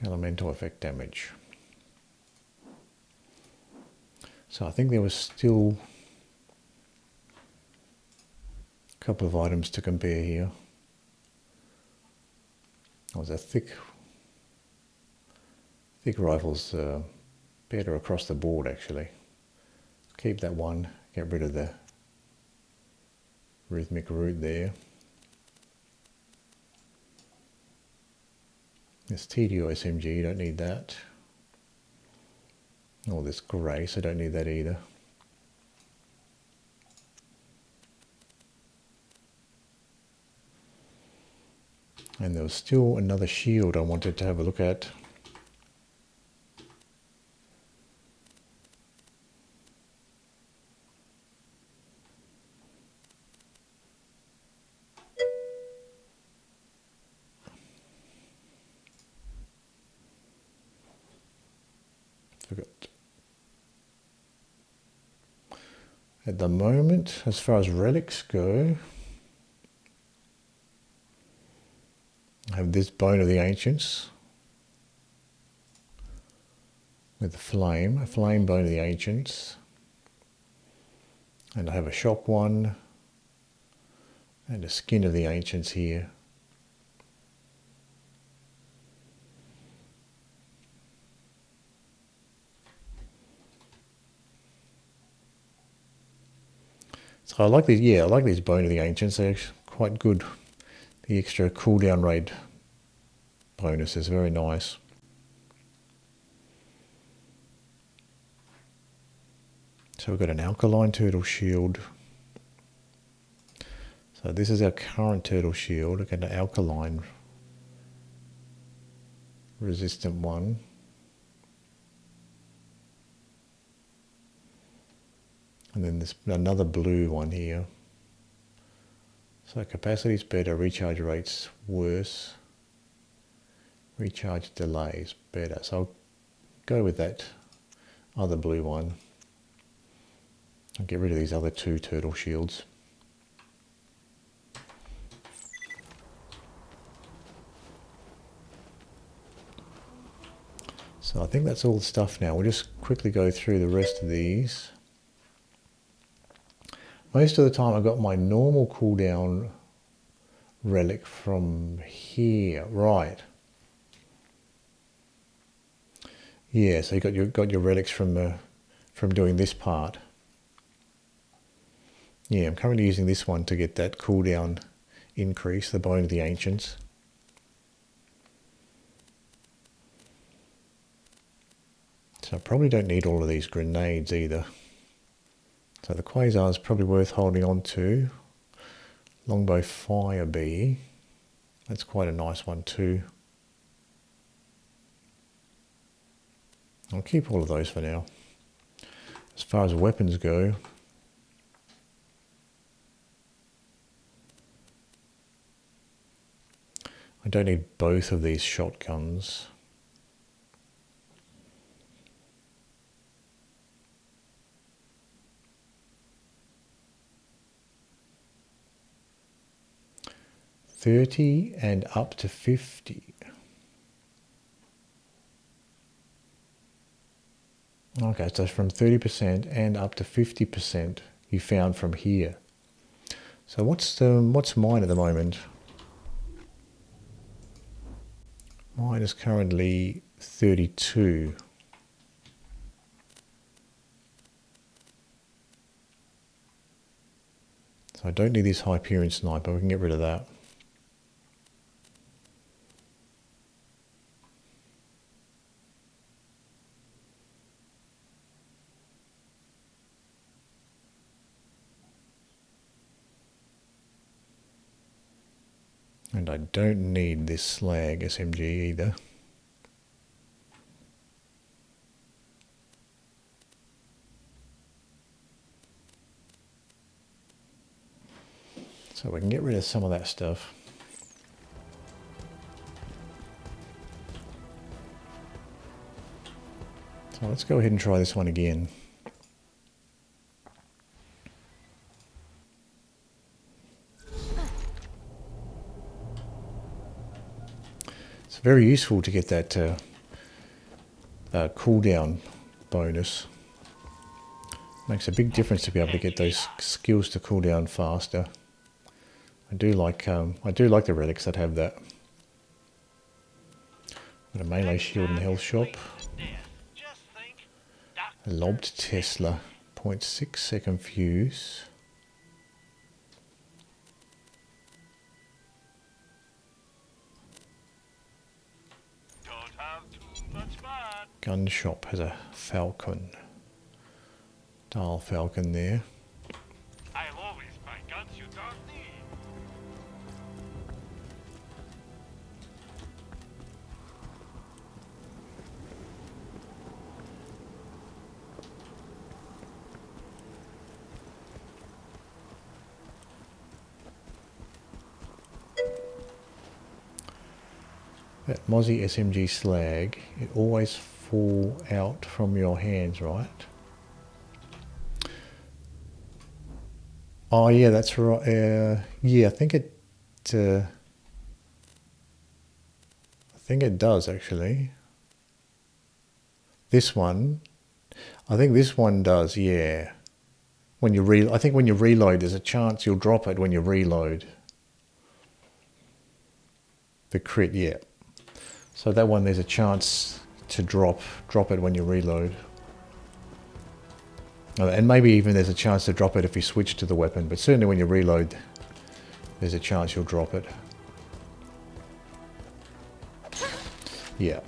Elemental effect damage. So I think there was still a couple of items to compare here. There was a thick rifles, better across the board actually. Keep that one, get rid of the rhythmic root there. This TDO SMG, you don't need that. Oh, this grace, I don't need that either. And there was still another shield I wanted to have a look at. At the moment, as far as relics go, I have this Bone of the Ancients with a flame Bone of the Ancients, and I have a shop one and a Skin of the Ancients here. So I like these, I like these Bone of the Ancients, they're quite good. The extra cooldown rate bonus is very nice. So we've got an alkaline turtle shield. So this is our current turtle shield. We've got an alkaline resistant one. And then there's another blue one here. So capacity is better, recharge rates worse, recharge delays better. So I'll go with that other blue one. I'll get rid of these other two turtle shields. So I think that's all the stuff now. We'll just quickly go through the rest of these. Most of the time I got my normal cooldown relic from here, right? Yeah, so you got your relics from doing this part. Yeah, I'm currently using this one to get that cooldown increase, the Bone of the Ancients. So I probably don't need all of these grenades either. So the Quasar is probably worth holding on to. Longbow Fire Bee. That's quite a nice one too. I'll keep all of those for now. As far as weapons go, I don't need both of these shotguns. $30 and up to $50. Okay, so from 30% and up to 50% you found from here. So what's mine at the moment? Mine is currently 32. So I don't need this Hyperion sniper, we can get rid of that. And I don't need this slag SMG either. So we can get rid of some of that stuff. So let's go ahead and try this one again. It's very useful to get that cooldown bonus. Makes a big difference to be able to get those skills to cool down faster. I do like the relics that have that. Got a melee shield in the health shop. A lobbed Tesla, 0.6 second fuse. Gun shop has a Falcon. Dahl Falcon there. I'll always buy guns you don't need. That Moxxi SMG slag, it always fall out from your hands, right? Oh yeah, that's right. Yeah, I think it does actually. This one, I think this one does. Yeah, when you I think when you reload, there's a chance you'll drop it when you reload. The crit, yeah. So that one, there's a chance to drop it when you reload. And maybe even there's a chance to drop it if you switch to the weapon, but certainly when you reload, there's a chance you'll drop it. Yeah.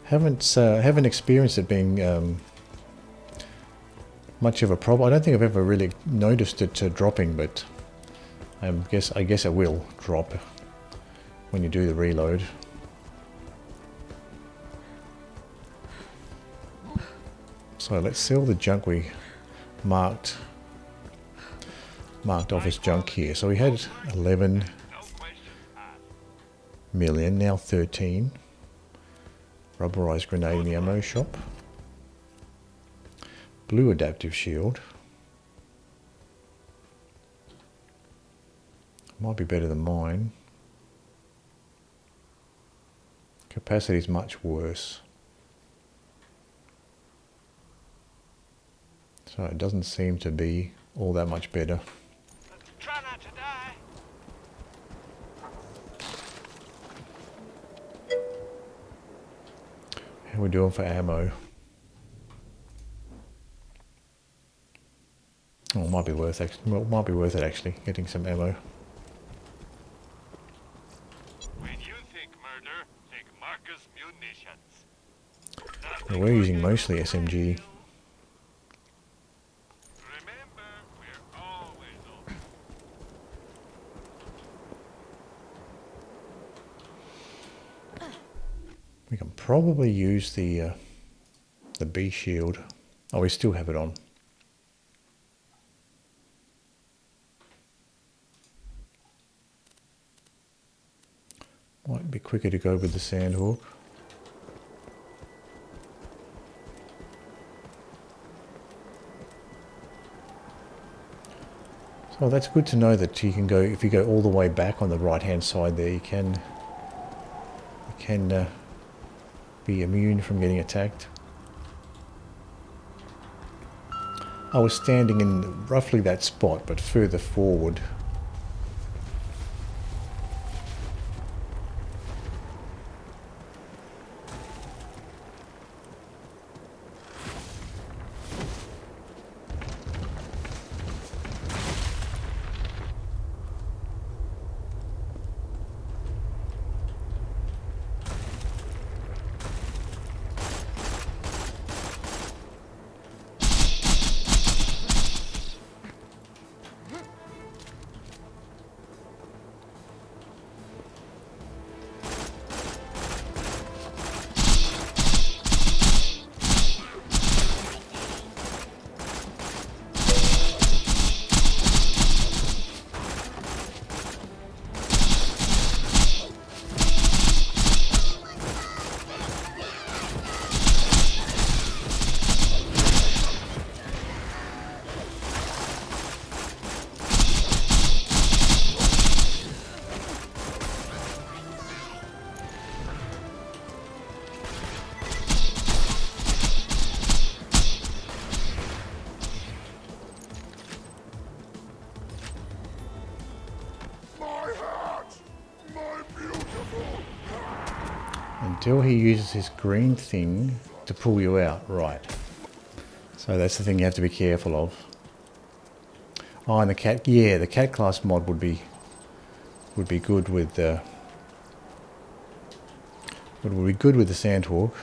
Haven't experienced it being much of a problem. I don't think I've ever really noticed it dropping, but I guess it will drop when you do the reload. So let's sell the junk we marked off as junk here. So we had 11 million, now 13. Rubberized grenade in the ammo shop. Blue adaptive shield. Might be better than mine. Capacity is much worse. So it doesn't seem to be all that much better. Try not to die. How are we doing for ammo? Oh, it might be worth actually. Well, it might be worth it actually, getting some ammo. When you think murder, think Marcus munitions. Well, we're using mostly SMG. Remember, we're always open. We can probably use the bee shield. Oh, we still have it on. Might be quicker to go with the Sandhawk. So that's good to know that you can go, if you go all the way back on the right hand side there, you can be immune from getting attacked. I was standing in roughly that spot, but further forward. Until he uses his green thing to pull you out, right. So that's the thing you have to be careful of. Oh, and the cat, yeah, the cat class mod would be good with the would be good with the Sandhawk.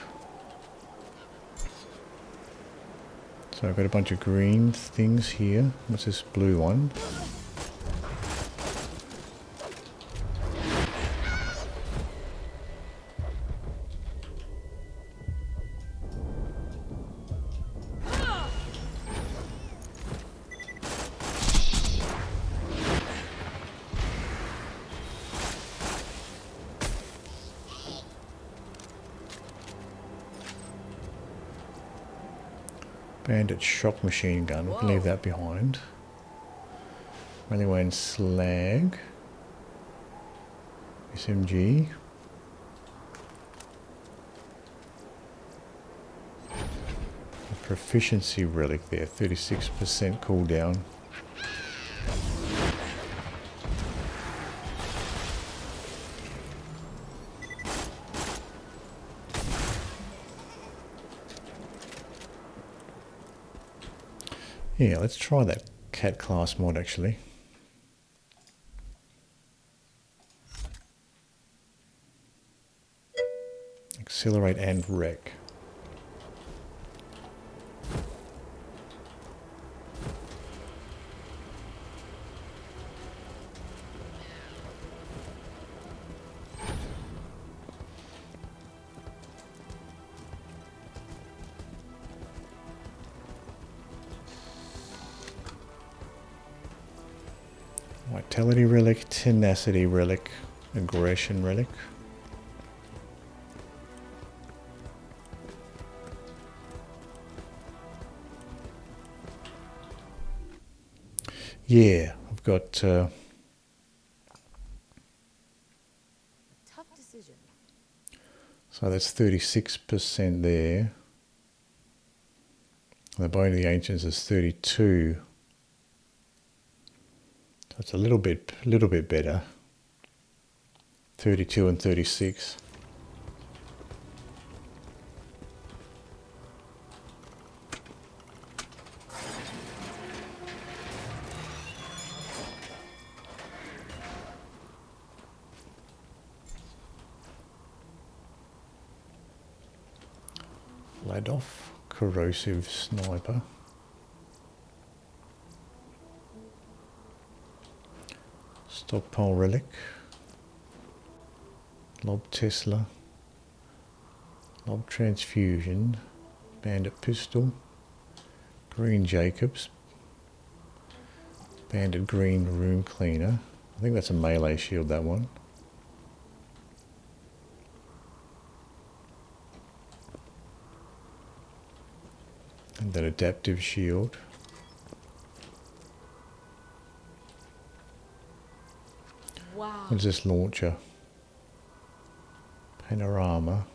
So I've got a bunch of green things here. What's this blue one? Bandit shock machine gun, we can leave that behind. Maliwan slag. SMG. A proficiency relic there, 36% cooldown. Yeah, let's try that cat class mod actually. Accelerate and wreck. Vitality relic, tenacity relic, aggression relic. Yeah, I've got Tough decision. so that's 36% there. The Bone of the Ancients is 32. So it's a little bit better. 32 and 36. Ladoff, corrosive sniper. Stockpile relic. Lob Tesla. Lob transfusion. Bandit pistol. Green Jacobs. Bandit green room cleaner. I think that's a melee shield, that one. And that adaptive shield. Wow. What is this launcher? Panorama.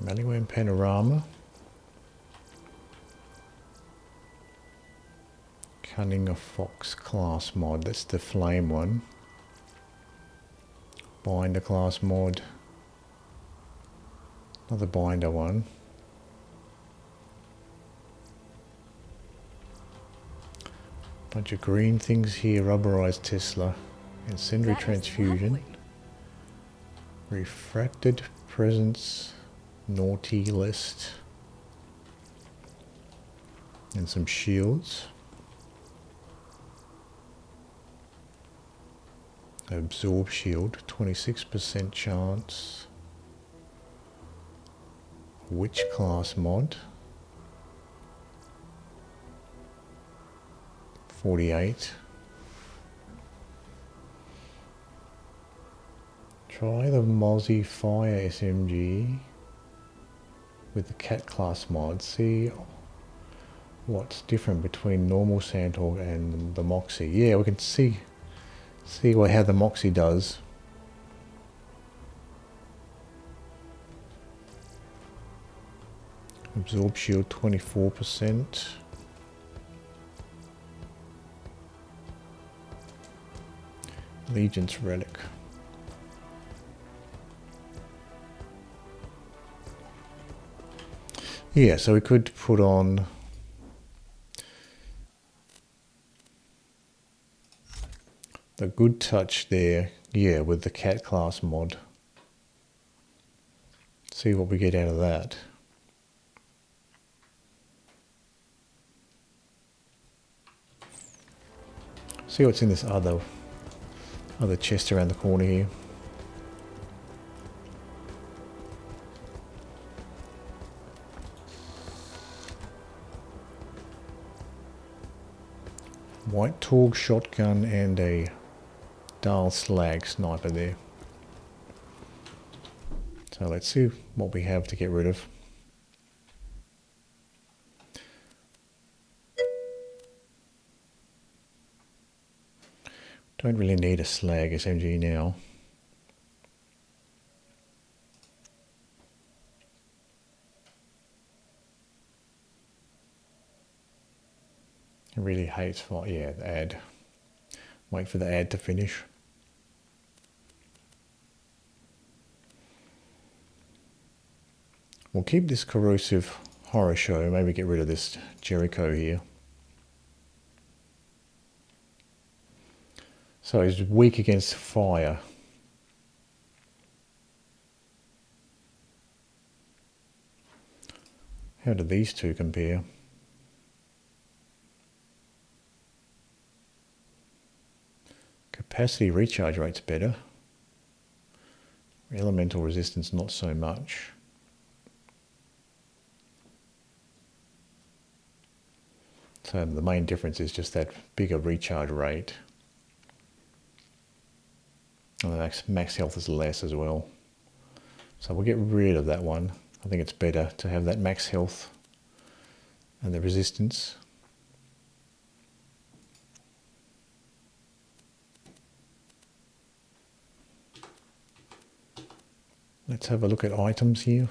Maliwan panorama. Cunning of Fox class mod. That's the flame one. Binder class mod. Another binder one. Bunch of green things here. Rubberized Tesla. Incendiary That is transfusion. lovely. Refracted presence. Naughty list. And some shields. Absorb shield. 26% chance. Witch class mod. 48. Try the Moxxi Fire SMG with the cat class mod. See what's different between normal Sand Hawk and the Moxxi. Yeah, we can see how the Moxxi does. Absorb shield 24%. Legion's relic. Yeah, so we could put on the Good Touch there, yeah, with the cat class mod. See what we get out of that. See what's in this other chest around the corner here. White Torg shotgun and a Dahl slag sniper there. So let's see what we have to get rid of. Don't really need a slag SMG now. It really hates fire. Yeah, the ad. Wait for the ad to finish. We'll keep this corrosive horror show. Maybe get rid of this Jericho here. So he's weak against fire. How do these two compare? Capacity recharge rate's better. Elemental resistance not so much. So the main difference is just that bigger recharge rate. And the max health is less as well. So we'll get rid of that one. I think it's better to have that max health and the resistance. Let's have a look at items here.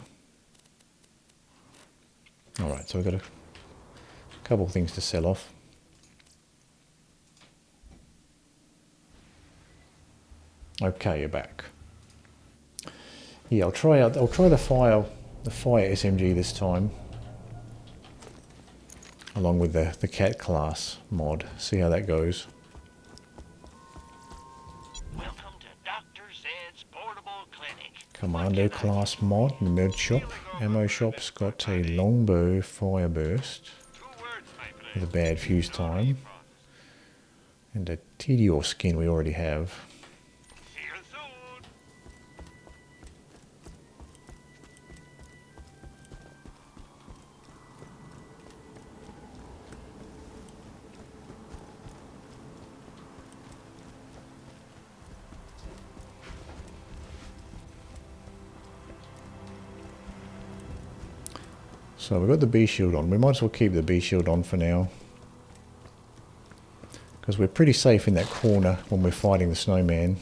Alright, so we've got a couple of things to sell off. Okay, you're back. Yeah, I'll try the fire SMG this time, along with the cat class mod. See how that goes. Welcome to Dr. Zed's portable clinic. Commando class mod in the med shop. Ammo shop's got a longbow fire burst 2 words, my friend. with a bad fuse time, and a Tedior skin we already have. See you soon. So we've got the bee shield on. We might as well keep the bee shield on for now, because we're pretty safe in that corner when we're fighting the snowman.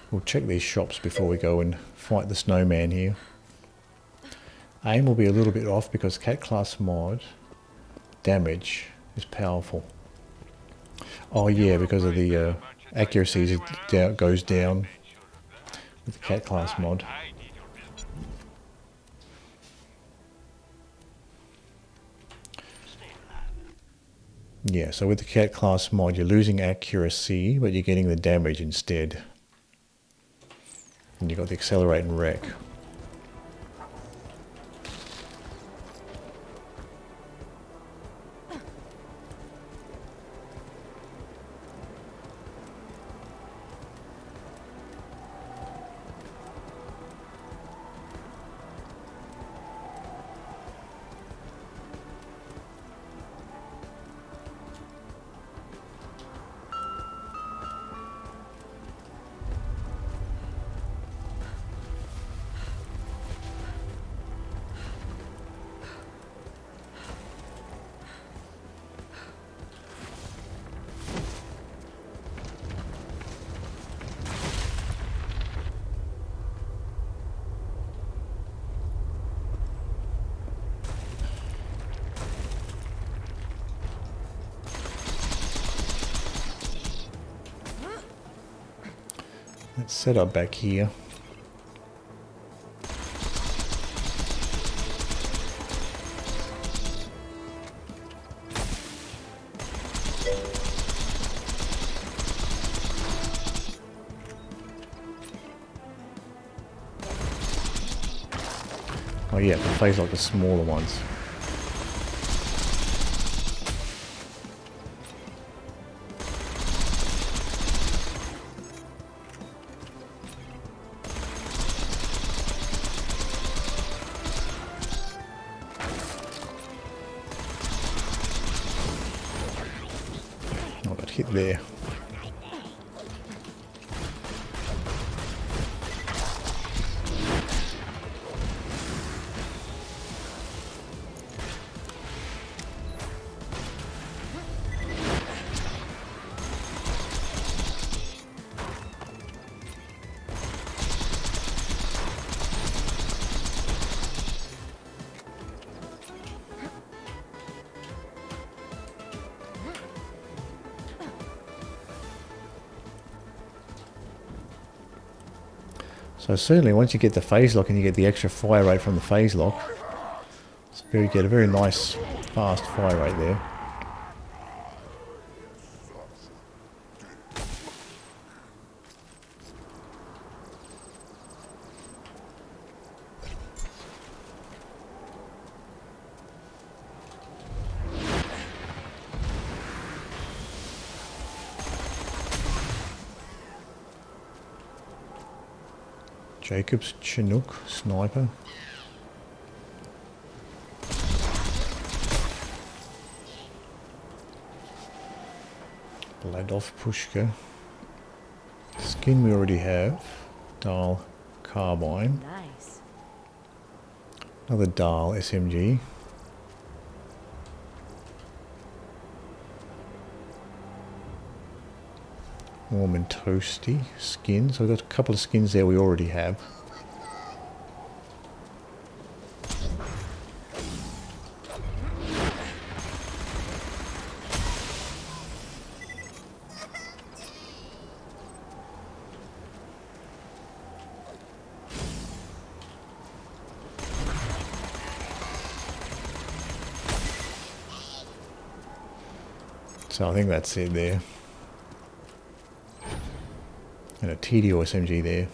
We'll check these shops before we go and fight the snowman here. Aim will be a little bit off because cat class mod damage is powerful. Oh yeah, because of the accuracy goes down with the cat class mod. I did your business. Stay alive. Yeah, so with the cat class mod you're losing accuracy, but you're getting the damage instead. And you've got the accelerate and wreck. Let's set up back here. Oh yeah, the plays like the smaller ones. I got hit there. So certainly once you get the phase lock and you get the extra fire rate from the phase lock, you get a very nice fast fire rate there. Jacob's Chinook sniper. Bladov Pushka. skin we already have. Dahl carbine. Nice. Another Dahl SMG. Warm and toasty skin. So we've got a couple of skins there we already have. So I think that's it there. And a TDO SMG there.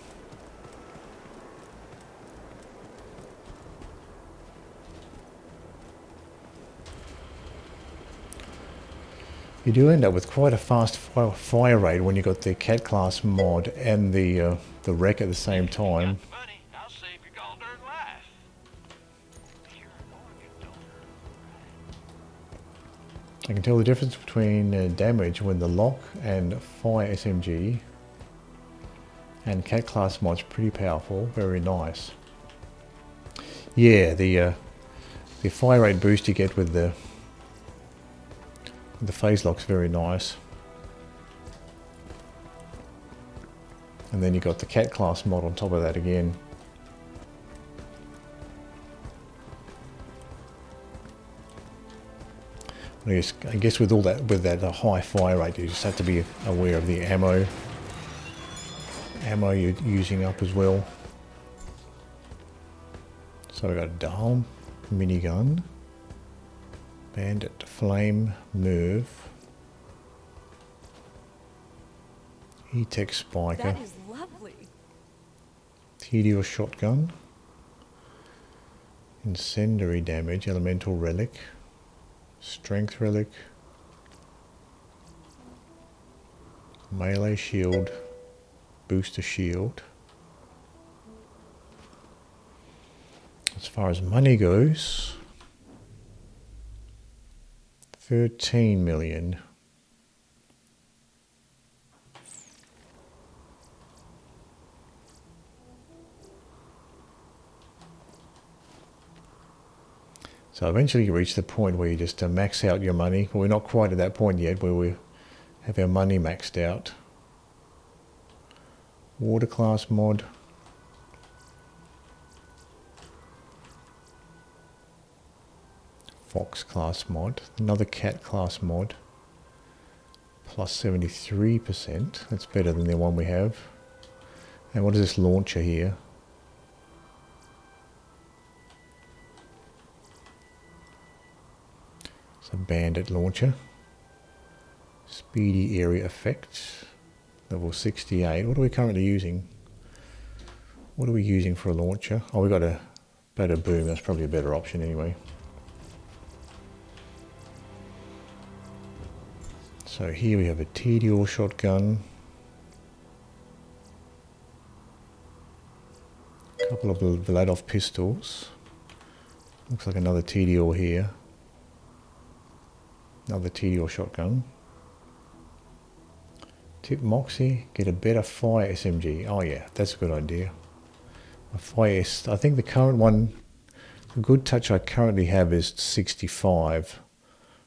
You do end up with quite a fast fire rate when you got the cat class mod and the wreck at the same time. Money, I'll save your goddamn life. You're an organ donor. I can tell the difference between damage when the lock and fire SMG and cat class mod's pretty powerful, very nice. Yeah, the fire rate boost you get with the phase lock's very nice. And then you got the cat class mod on top of that again. I guess with all that, with that high fire rate, you just have to be aware of the ammo you're using up as well. So we've got a Dahl minigun, Bandit flame move, E-Tech spiker, That is lovely. TDO shotgun, incendiary damage, elemental relic, strength relic, melee shield, booster shield. As far as money goes, 13 million. So eventually you reach the point where you just max out your money. Well, we're not quite at that point yet where we have our money maxed out. Water class mod. Fox class mod. Another cat class mod. Plus 73%. That's better than the one we have. And what is this launcher here? It's a bandit launcher. Speedy area effect. Level 68. What are we currently using? What are we using for a launcher? Oh, we got a better boom. That's probably a better option anyway. So here we have a TDO shotgun. A couple of Vladov pistols. Looks like another TDO here. Another TDO shotgun. Tip Moxxi, get a better fire SMG. Oh yeah, that's a good idea. A fire I think the current one, the Good Touch I currently have is 65.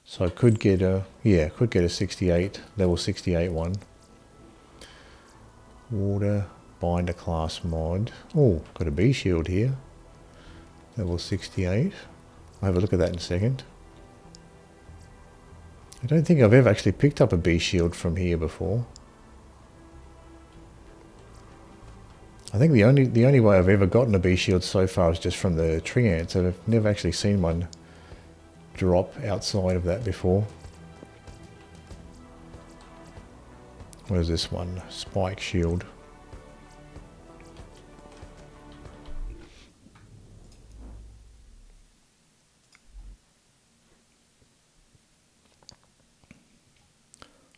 So I could get a, yeah, could get a 68, level 68 one. Water binder class mod. Oh, got a bee shield here. Level 68. I'll have a look at that in a second. I don't think I've ever actually picked up a bee shield from here before. I think the only way I've ever gotten a bee shield so far is just from the treants. I've never actually seen one drop outside of that before. What is this one? Spike shield.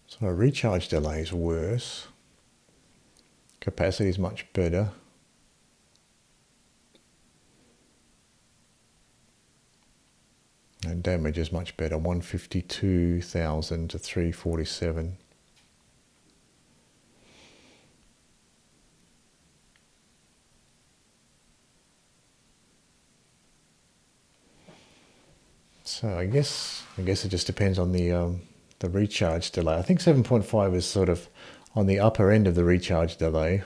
So recharge delay is worse. Capacity is much better. And damage is much better. 152,000 to 347. So I guess it just depends on the recharge delay. I think 7.5 is sort of on the upper end of the recharge delay.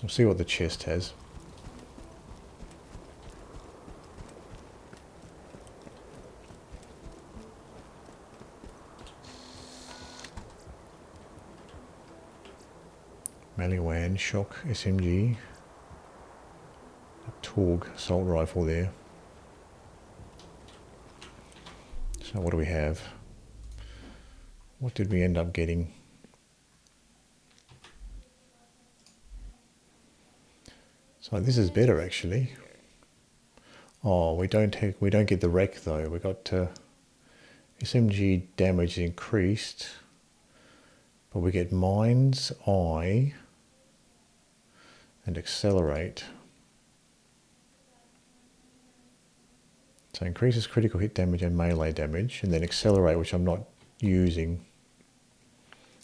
We'll see what the chest has. Maliwan shock SMG. A Torg assault rifle there. So what do we have? What did we end up getting? So this is better actually. Oh, we don't get the wreck though. We got SMG damage increased, but we get mind's eye and accelerate. So increases critical hit damage and melee damage, and then accelerate, which I'm not using.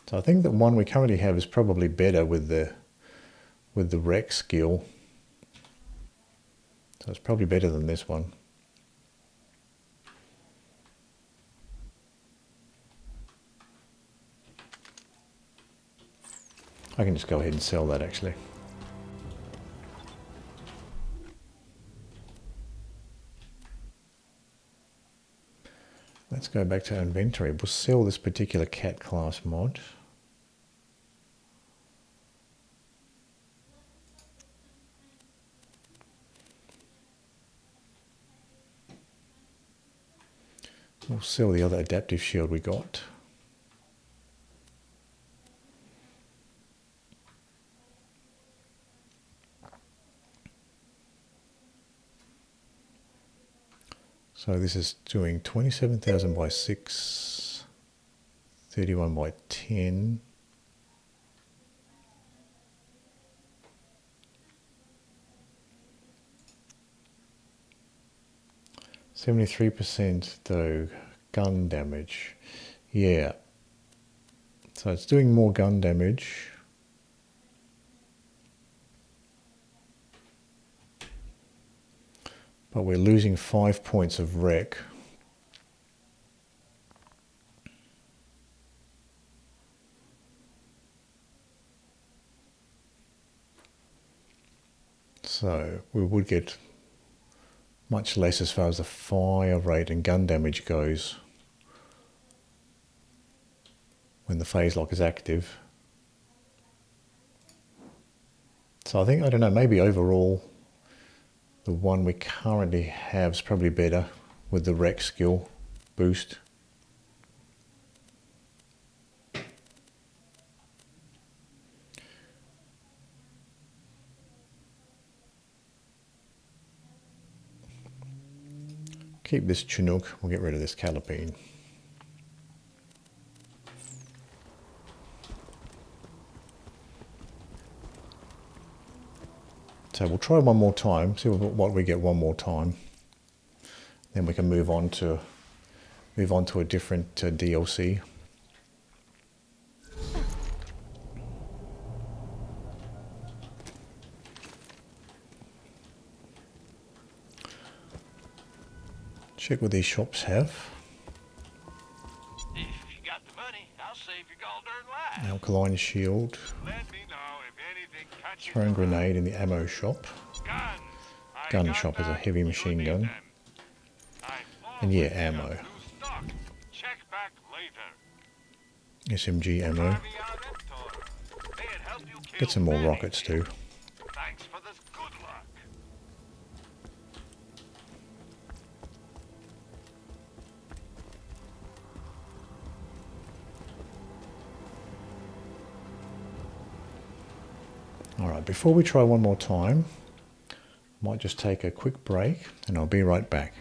So I think that one we currently have is probably better with the wreck skill. So it's probably better than this one. I can just go ahead and sell that actually. Let's go back to our inventory. We'll sell this particular cat class mod. We'll sell the other adaptive shield we got. So this is doing 27,000 by 6, 31 by 10. %, though, gun damage. Yeah. So it's doing more gun damage. But we're losing 5 points of wreck. So we would get much less as far as the fire rate and gun damage goes when the phase lock is active. So I think, I don't know, maybe overall the one we currently have is probably better with the wreck skill boost. Keep this Chinook, we'll get rid of this Calipine. So we'll try one more time, see what we get one more time. Then we can move on to a different DLC. Check what these shops have. If you got the money, I'll save your gold-earned life. Alkaline shield. Let me know if anything catches Throwing your grenade in the ammo shop. guns. I Gun got shop has a that. heavy You machine need gun. them. I And yeah, always got ammo. new stock. Check back later. SMG ammo. They'd help you kill Get some more many. rockets too. Thanks for this good luck. Alright, before we try one more time, I might just take a quick break and I'll be right back.